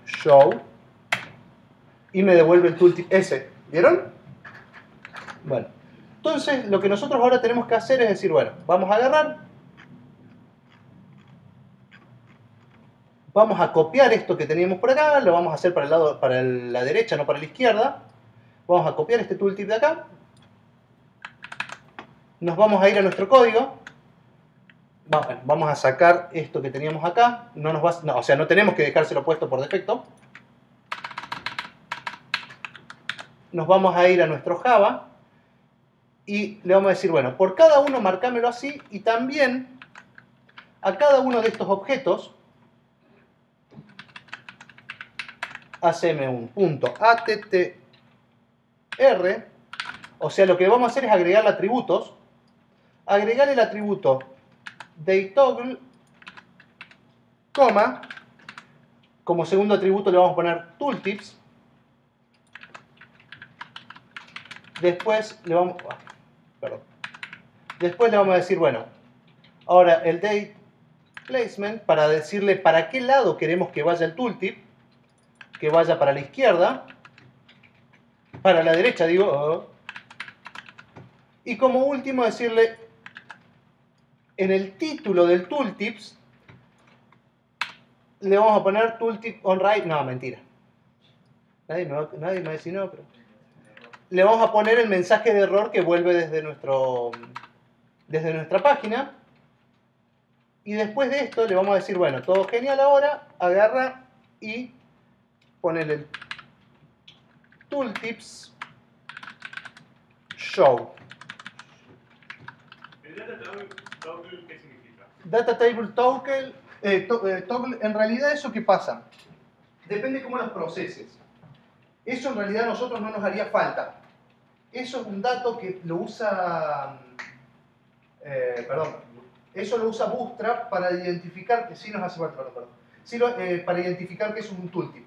show. Y me devuelve el tooltip ese. ¿Vieron? Bueno. Entonces, lo que nosotros ahora tenemos que hacer es decir, bueno, vamos a agarrar. Vamos a copiar esto que teníamos por acá, lo vamos a hacer para el lado, para la derecha, no para la izquierda. Vamos a copiar este tooltip de acá. Nos vamos a ir a nuestro código. Vamos a sacar esto que teníamos acá. O sea, no tenemos que dejárselo puesto por defecto. Nos vamos a ir a nuestro Java. Y le vamos a decir, bueno, por cada uno marcámelo así. Y también a cada uno de estos objetos haceme un punto attr. O sea, lo que vamos a hacer es agregarle atributos. Agregar el atributo dayToggle, coma, como segundo atributo le vamos a poner tooltips. Después le vamos a decir, bueno, ahora el date placement, para decirle para qué lado queremos que vaya el tooltip, que vaya para la izquierda, para la derecha, digo, y como último decirle en el título del tooltips le vamos a poner tooltip on right. No, mentira. Nadie me va a decir no, pero le vamos a poner el mensaje de error que vuelve desde nuestra página. Y después de esto le vamos a decir, bueno, todo genial ahora, agarra y ponele el tooltips show. ¿El data toggle qué significa? Data table toggle, toggle, en realidad eso qué pasa, depende cómo los proceses. Eso en realidad a nosotros no nos haría falta. Eso es un dato que lo usa, eso lo usa Bootstrap para identificar que sí nos hace falta, sí, para identificar que es un tooltip.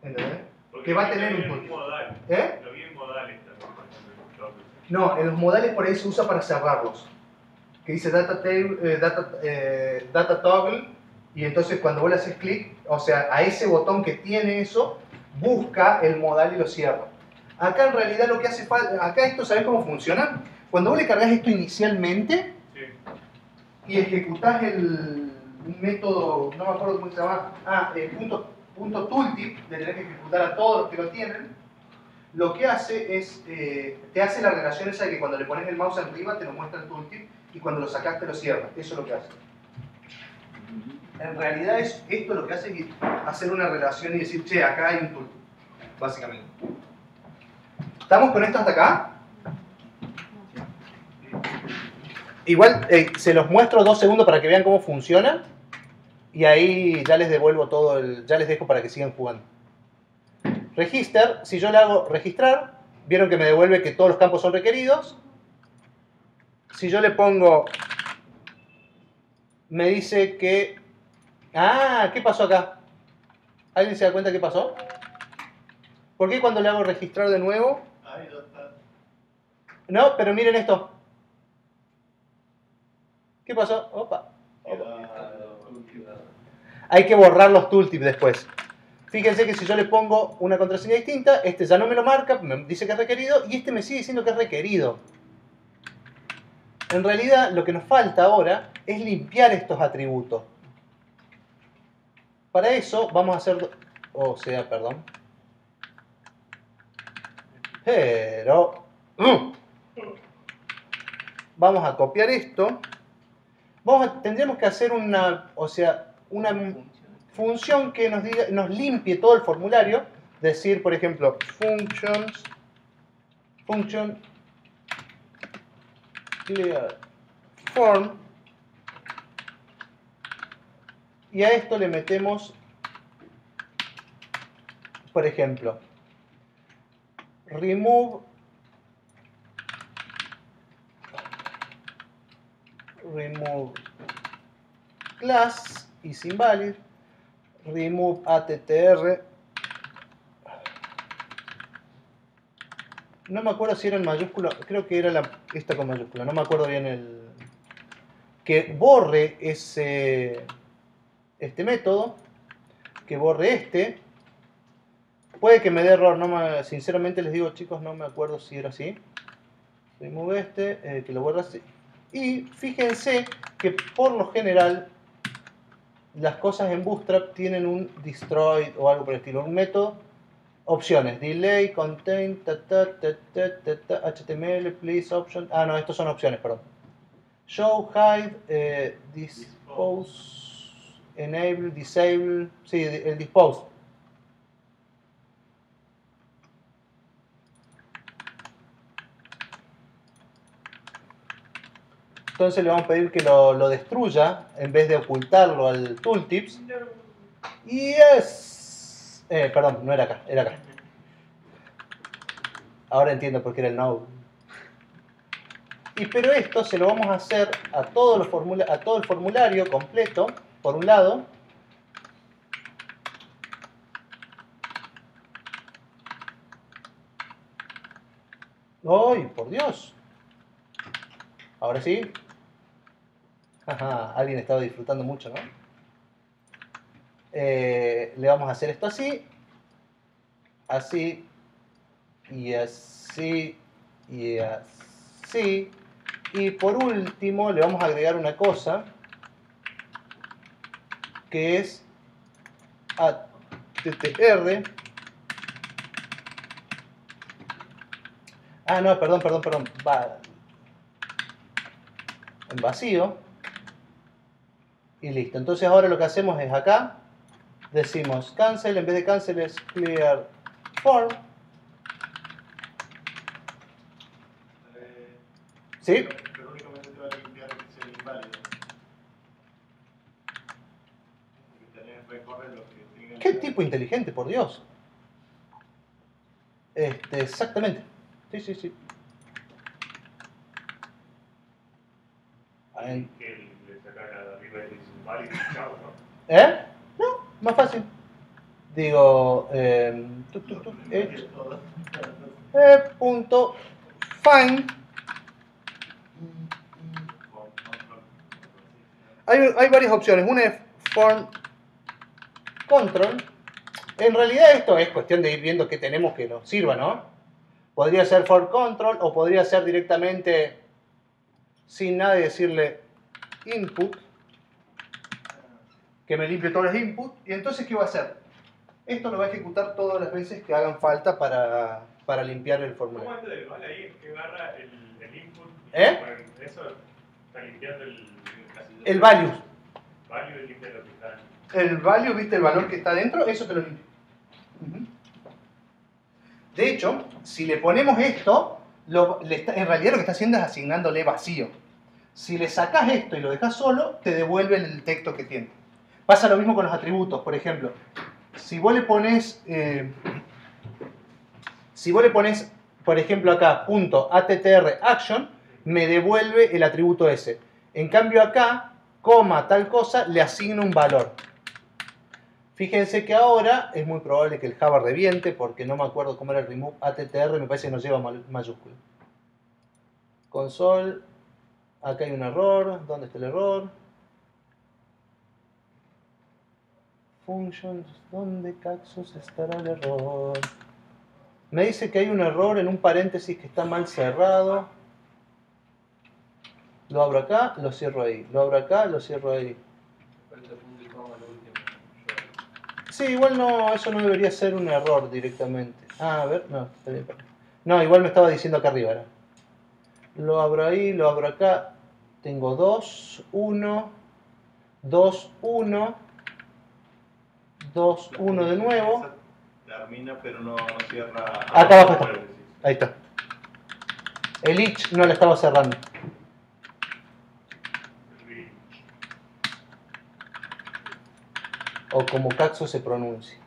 ¿Entendés? Porque que va a tener un tooltip. Modal. ¿Eh? Lo vi en modales también, por ejemplo, en toggle. No, en los modales por ahí se usa para cerrarlos. Que dice data toggle, y entonces cuando vos le haces clic, o sea, a ese botón que tiene eso, busca el modal y lo cierra. Acá en realidad lo que hace falta, acá esto, ¿sabés cómo funciona? Cuando vos le cargas esto inicialmente, Sí. y ejecutás un método, no me acuerdo cómo se llama, punto tooltip, le tenés que ejecutar a todos los que lo tienen, lo que hace es, te hace la relación esa de que cuando le pones el mouse arriba te lo muestra el tooltip y cuando lo sacás te lo cierra. Eso es lo que hace. En realidad esto lo que hace es hacer una relación y decir, che, acá hay un tooltip, básicamente. ¿Estamos con esto hasta acá? Igual se los muestro 2 segundos para que vean cómo funciona y ahí ya les devuelvo todo, ya les dejo para que sigan jugando. Register, si yo le hago registrar, vieron que me devuelve que todos los campos son requeridos. Si yo le pongo, me dice que... Ah, ¿qué pasó acá? ¿Alguien se da cuenta qué pasó? ¿Por qué cuando le hago registrar de nuevo? No, pero miren esto. ¿Qué pasó? Opa. Hay que borrar los tooltips después. Fíjense que si yo le pongo una contraseña distinta, este ya no me lo marca, me dice que es requerido, y este me sigue diciendo que es requerido. En realidad, lo que nos falta ahora es limpiar estos atributos. Para eso, vamos a hacer... perdón. Pero... Vamos a copiar esto. Tendríamos que hacer una función que nos limpie todo el formulario. Decir, por ejemplo, function clear form Y a esto le metemos, por ejemplo, remove class is invalid, remove attr. No me acuerdo si era en mayúscula, creo que era esta con mayúscula, no me acuerdo bien el... Que borre este método, que borre este. Puede que me dé error, sinceramente les digo chicos, no me acuerdo si era así. Remove que lo borre así. Y fíjense que por lo general las cosas en Bootstrap tienen un destroy o algo por el estilo, un método. Opciones, delay, contain, HTML, please, option. Ah, no, estos son opciones, perdón. Show, hide, dispose, enable, disable. Sí, el dispose. Entonces le vamos a pedir que lo destruya en vez de ocultarlo al tooltips. Y es... perdón, no era acá, era acá. Ahora entiendo por qué era el no. Pero esto se lo vamos a hacer a todo el formulario completo, por un lado. ¡Ay, por Dios! Ahora sí. Alguien estaba disfrutando mucho, ¿no? Le vamos a hacer esto así. Así. Y así. Y así. Y por último le vamos a agregar una cosa. Que es attr. Ah, no, perdón. Va en vacío. Y listo. Entonces ahora lo que hacemos es acá. Decimos cancel. En vez de cancel es clear form. ¿Sí? Pero únicamente te va a limpiar el inválido. Porque tenés que recorrer lo que tengan. ¿Qué tipo inteligente, por Dios? Exactamente. Sí. Ahí. Que le sacan arriba y dicen, vale, chao, ¿no? ¿Eh? No, más fácil. Digo, punto find. Hay varias opciones. Una es form control. En realidad esto es cuestión de ir viendo qué tenemos que nos sirva, ¿no? Podría ser form control o podría ser directamente sin nada y decirle input, que me limpie todos los inputs. Y entonces, ¿qué va a hacer? Esto lo va a ejecutar todas las veces que hagan falta para limpiar el ¿Cómo formulario. antes del igual ahí que agarra el input? ¿Eh? Eso está limpiando El value. value y limpia lo que está. El value, ¿viste el valor que está dentro? Eso te lo limpia. De hecho, si le ponemos esto, en realidad lo que está haciendo es asignándole vacío. Si le sacas esto y lo dejas solo, te devuelve el texto que tiene. Pasa lo mismo con los atributos, por ejemplo. Si vos le pones, por ejemplo, acá, .attr action, me devuelve el atributo ese. En cambio acá, coma tal cosa, le asigna un valor. Fíjense que ahora es muy probable que el Java reviente, porque no me acuerdo cómo era el remove attr, me parece que no lleva mayúscula. Console, acá hay un error, ¿dónde está el error? Functions, ¿dónde caxos estará el error? Me dice que hay un error en un paréntesis que está mal cerrado. Lo abro acá, lo cierro ahí. Lo abro acá, lo cierro ahí. Sí, igual no, eso no debería ser un error directamente. Ah, a ver, no, está bien. No, igual me estaba diciendo acá arriba, ¿no? Lo abro ahí, lo abro acá. Tengo 2, 1, 2, 1, 2, 1 de nuevo. Termina, pero no cierra. Acá abajo está. Ahí está. El each no lo estaba cerrando. o como Caxo se pronuncie.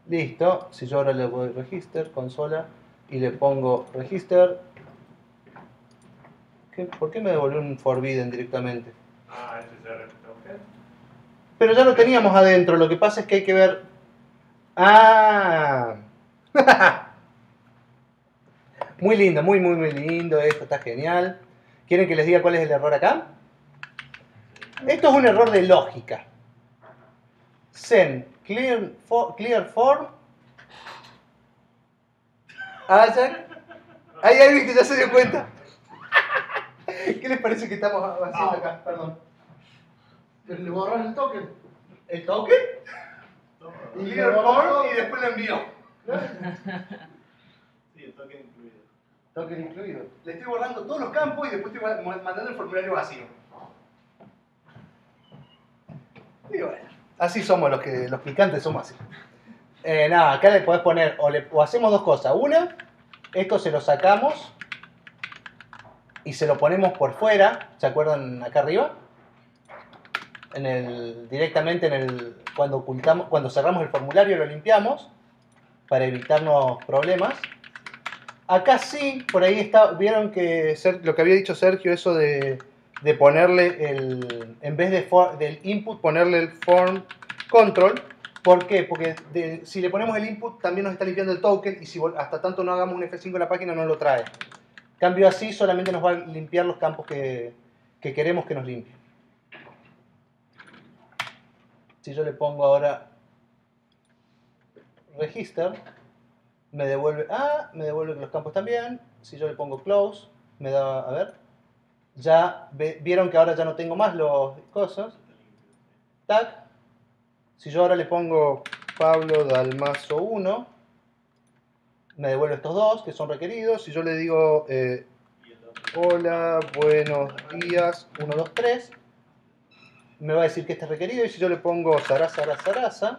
Listo. Si yo ahora le voy register, consola, y le pongo register, ¿por qué me devolvió un forbidden directamente? Ah, ese es el token. Pero ya lo teníamos adentro, lo que pasa es que hay que ver... ¡Ah! Muy lindo, muy lindo, esto está genial. ¿Quieren que les diga cuál es el error acá? Esto es un error de lógica. Send clear form Ajax. Ahí viste, ya se dio cuenta. ¿Qué les parece que estamos haciendo acá? Perdón. Le borras el token. ¿El token? Y le Clear borras form todo. y después lo envío. Sí, el token incluido. Token incluido. Le estoy borrando todos los campos y después estoy mandando el formulario vacío. Y bueno, así somos los picantes, somos así. Nada, acá le podés poner, o hacemos dos cosas. Una, esto se lo sacamos y se lo ponemos por fuera. ¿Se acuerdan acá arriba? Directamente cuando cerramos el formulario lo limpiamos para evitarnos problemas. Acá sí, por ahí vieron que lo que había dicho Sergio, eso de ponerle en vez del input, ponerle el form control. ¿Por qué? Porque si le ponemos el input también nos está limpiando el token y si hasta tanto no hagamos un F5 en la página no lo trae. Cambio así solamente nos va a limpiar los campos que queremos que nos limpie. Si yo le pongo ahora register, me devuelve los campos también. Si yo le pongo close, me da, a ver, ya vieron que ahora ya no tengo más los cosas. Tag. Si yo ahora le pongo Pablo Dalmazo 1, me devuelve estos dos que son requeridos. Si yo le digo hola, buenos días, 1, 2, 3, me va a decir que este es requerido. Y si yo le pongo Sarasa,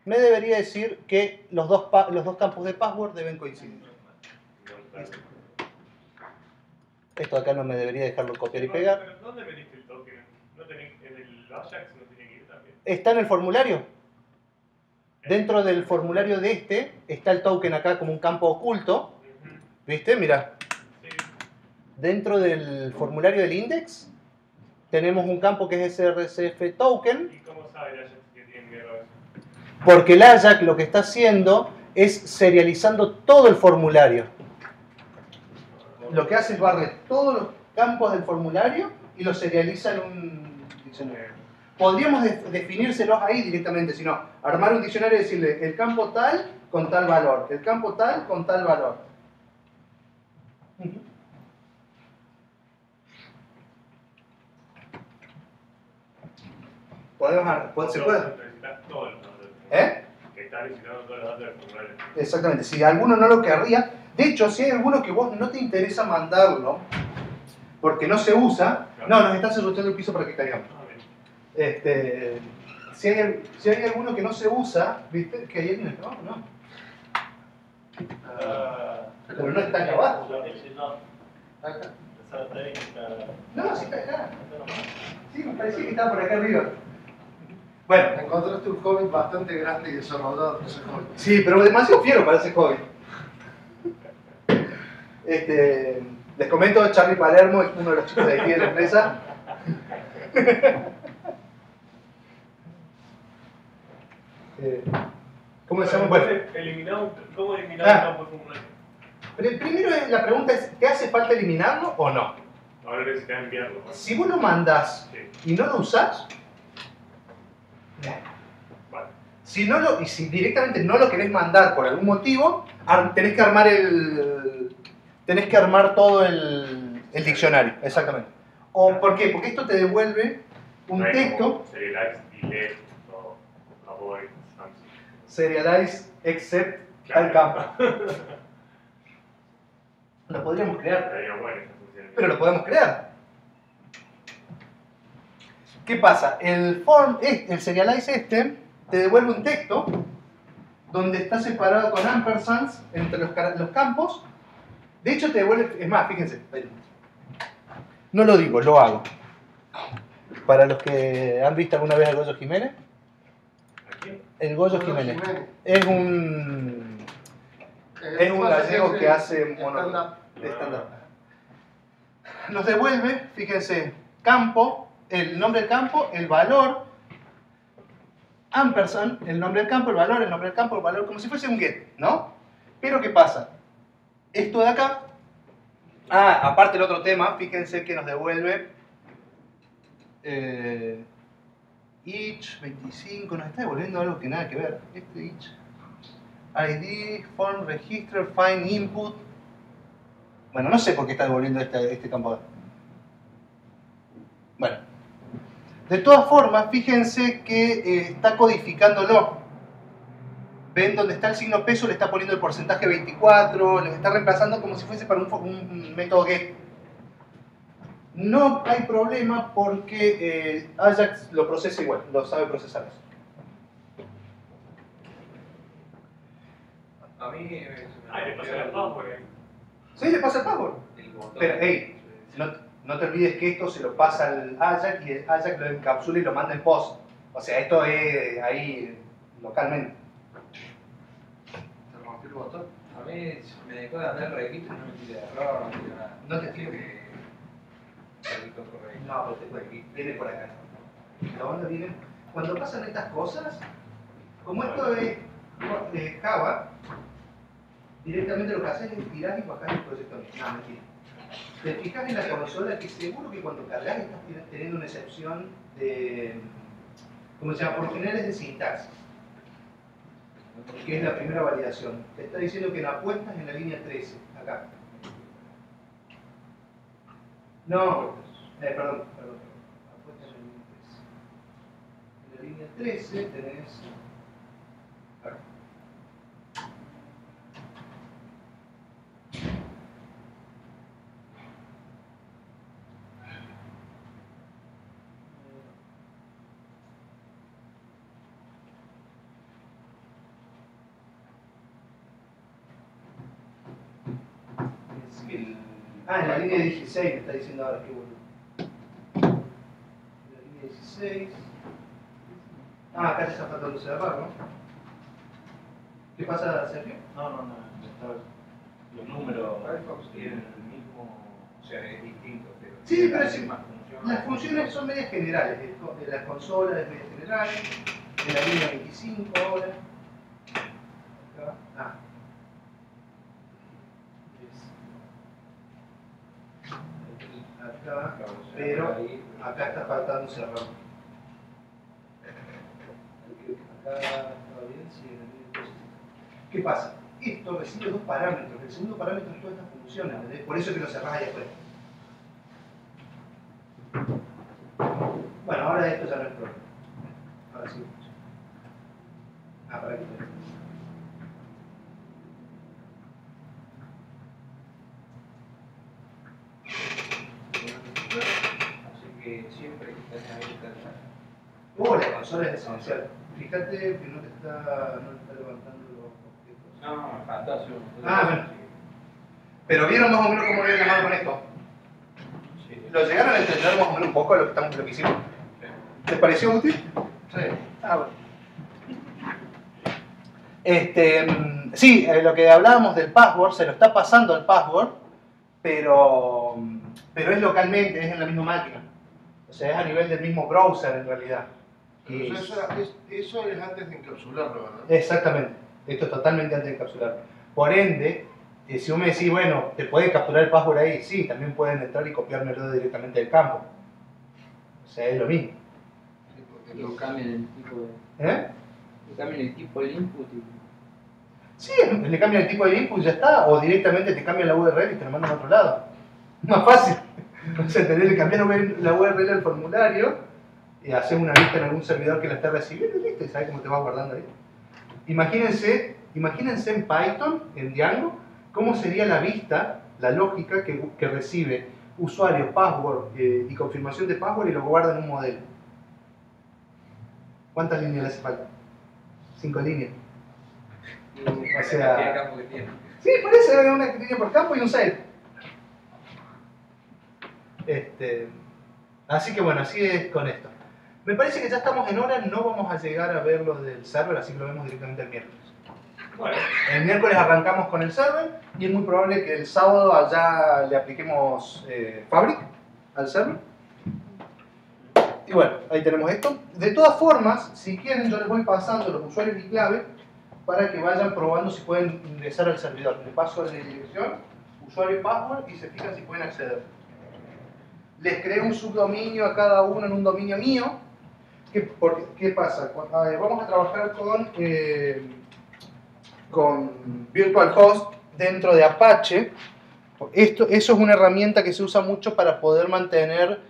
me debería decir que los dos campos de password deben coincidir. Esto acá no me debería dejarlo copiar y pegar. ¿Pero dónde metiste el token? ¿En el Ajax no tiene que ir también? Está en el formulario. Dentro del formulario de este está el token acá como un campo oculto. ¿Viste? Mira. Sí. Dentro del formulario del index tenemos un campo que es srcf token. ¿Y cómo sabe el Ajax que tiene miedo a eso? Porque el Ajax lo que está haciendo es serializando todo el formulario. Lo que hace es barrer todos los campos del formulario y los serializa en un diccionario. Podríamos definírselos ahí directamente, si no, armar un diccionario y decirle el campo tal con tal valor, el campo tal con tal valor. Se puede. Necesitas todos los datos del formulario. ¿Eh? Que está necesitando todos los datos del formulario. Exactamente, si alguno no lo querría, de hecho, si hay alguno que vos no te interesa mandarlo, porque no se usa, no, nos estás enrochando el piso para que caigamos. Si hay alguno que no se usa, ¿viste? Que hay alguien abajo, ¿no? Pero no está acá abajo. Acá. No, sí está acá. Sí, me parecía que estaba por acá arriba. Bueno. Encontraste un hobbit bastante grande y desarrollado. Ese hobbit. Sí, pero demasiado fiero para ese hobbit. Les comento, Charlie Palermo es uno de los chicos de aquí de la empresa. ¿Cómo se llama? Bueno. ¿Cómo eliminar el campo de formulario? Primero la pregunta es, ¿te hace falta eliminarlo o no? Ahora necesitas enviarlo. Si vos lo mandás y no lo usás, Vale. si directamente no lo querés mandar por algún motivo, tenés que armar todo el diccionario, exactamente. ¿Por qué? Porque esto te devuelve un texto. Serialize, delete, o avoid, something. Serialize, except al campo. Lo podríamos crear, Estaría bueno esa función. pero lo podemos crear. ¿Qué pasa? El serialize te devuelve un texto donde está separado con ampersands entre los campos. De hecho te devuelve, es más, fíjense, no lo digo, lo hago. para los que han visto alguna vez al Goyo Jiménez. ¿A quién? El Goyo Jiménez es un gallego que hace monólogo de stand-up. Nos devuelve, fíjense, campo, el nombre del campo, el valor, ampersand, el nombre del campo, el valor, el nombre del campo, el valor, como si fuese un get, ¿no? Pero ¿qué pasa? Esto de acá, aparte el otro tema, fíjense que nos devuelve each 25, nos está devolviendo algo que nada que ver. Este each, ID, form, register, find, input. Bueno, no sé por qué está devolviendo este campo acá. Bueno, de todas formas, fíjense que está codificándolo. Ven donde está el signo peso, le está poniendo el porcentaje 24, le está reemplazando como si fuese para un método get. No hay problema porque Ajax lo procesa igual, lo sabe procesar eso. A mí Le pasa la password. Sí, le pasa el password. Pero, hey, no te olvides que esto se lo pasa al Ajax y el Ajax lo encapsula y lo manda en post. O sea, esto es ahí localmente. ¿Te rompió el botón? A mí me dejó de andar el registro y no me tira error, no tira nada. No te explico. No, pero viene por acá. La onda viene. Cuando pasan estas cosas, como esto es Java, directamente lo que haces es tirar y bajar el proyecto. No, mentira. Te fijas en la consola que seguro que cuando cargas estás teniendo una excepción de. ¿Cómo se llama? Por lo general es de sintaxis. Que es la primera validación. Te está diciendo que la apuestas en la línea 13, acá. No, perdón. Apuestas en la línea 13. En la línea 13 tenés. Acá. En la línea 16 me está diciendo ahora que bueno. En la línea 16. Acá te está faltando cerrar, ¿no? ¿Qué pasa, Sergio? No. Los números Firefox tiene el mismo, o sea, es distinto, pero Sí, tiene pero las sí. mismas funciones. Las funciones son medias generales. De las consolas es medias generales. En la línea 25 ahora. Acá. Acá, pero acá está faltando cerrar. Acá está bien, sí, en la línea 25. ¿Qué pasa? Esto recibe dos parámetros. El segundo parámetro es toda esta función, ¿entendés? Por eso es que lo cerrás ahí afuera. Bueno, ahora esto ya no es problema. Ahora sí. Para que Así que siempre que estás abierta la consola es esencial. Fíjate que no te está levantando los objetos. no, fantástico. Bueno. Pero vieron más o menos cómo le he llamado con esto. Sí. ¿Lo llegaron a entender más o menos un poco lo que hicimos? ¿Les pareció útil? Sí. Bueno. Sí, lo que hablábamos del password, se lo está pasando al password, pero es localmente, es en la misma máquina. O sea, es a nivel del mismo browser en realidad. Pero eso es antes de encapsularlo, ¿verdad? Exactamente, esto es totalmente antes de encapsular. Por ende, si vos me decís, bueno, ¿te puede capturar el password ahí? Sí, también pueden entrar y copiármelo directamente del campo. O sea, es lo mismo. Sí, porque Y cambian el tipo de. ¿Eh? Y cambian el tipo del input y. Sí, le cambian el tipo de input y ya está, o directamente te cambian la URL y te la mandan a otro lado. Más fácil. O sea, le cambian la URL al formulario y haces una lista en algún servidor que la esté recibiendo y listo, y sabes cómo te vas guardando ahí. Imagínense en Python, en Django, cómo sería la vista, la lógica que recibe usuario, password y confirmación de password y lo guarda en un modelo. ¿Cuántas líneas le hace falta? 5 líneas. O sea, campo que tiene. sí, parece una línea por campo y un set. Así que bueno, así es con esto. Me parece que ya estamos en hora, no vamos a llegar a ver los del server, así que lo vemos directamente el miércoles. Bueno, El miércoles arrancamos con el server y es muy probable que el sábado allá le apliquemos Fabric al server. Y bueno, ahí tenemos esto. De todas formas, si quieren yo les voy pasando los usuarios y clave para que vayan probando si pueden ingresar al servidor. Les paso la dirección, usuario y password y se fijan si pueden acceder. Les creo un subdominio a cada uno en un dominio mío. ¿Qué pasa? Vamos a trabajar con Virtual Host dentro de Apache. Eso es una herramienta que se usa mucho para poder mantener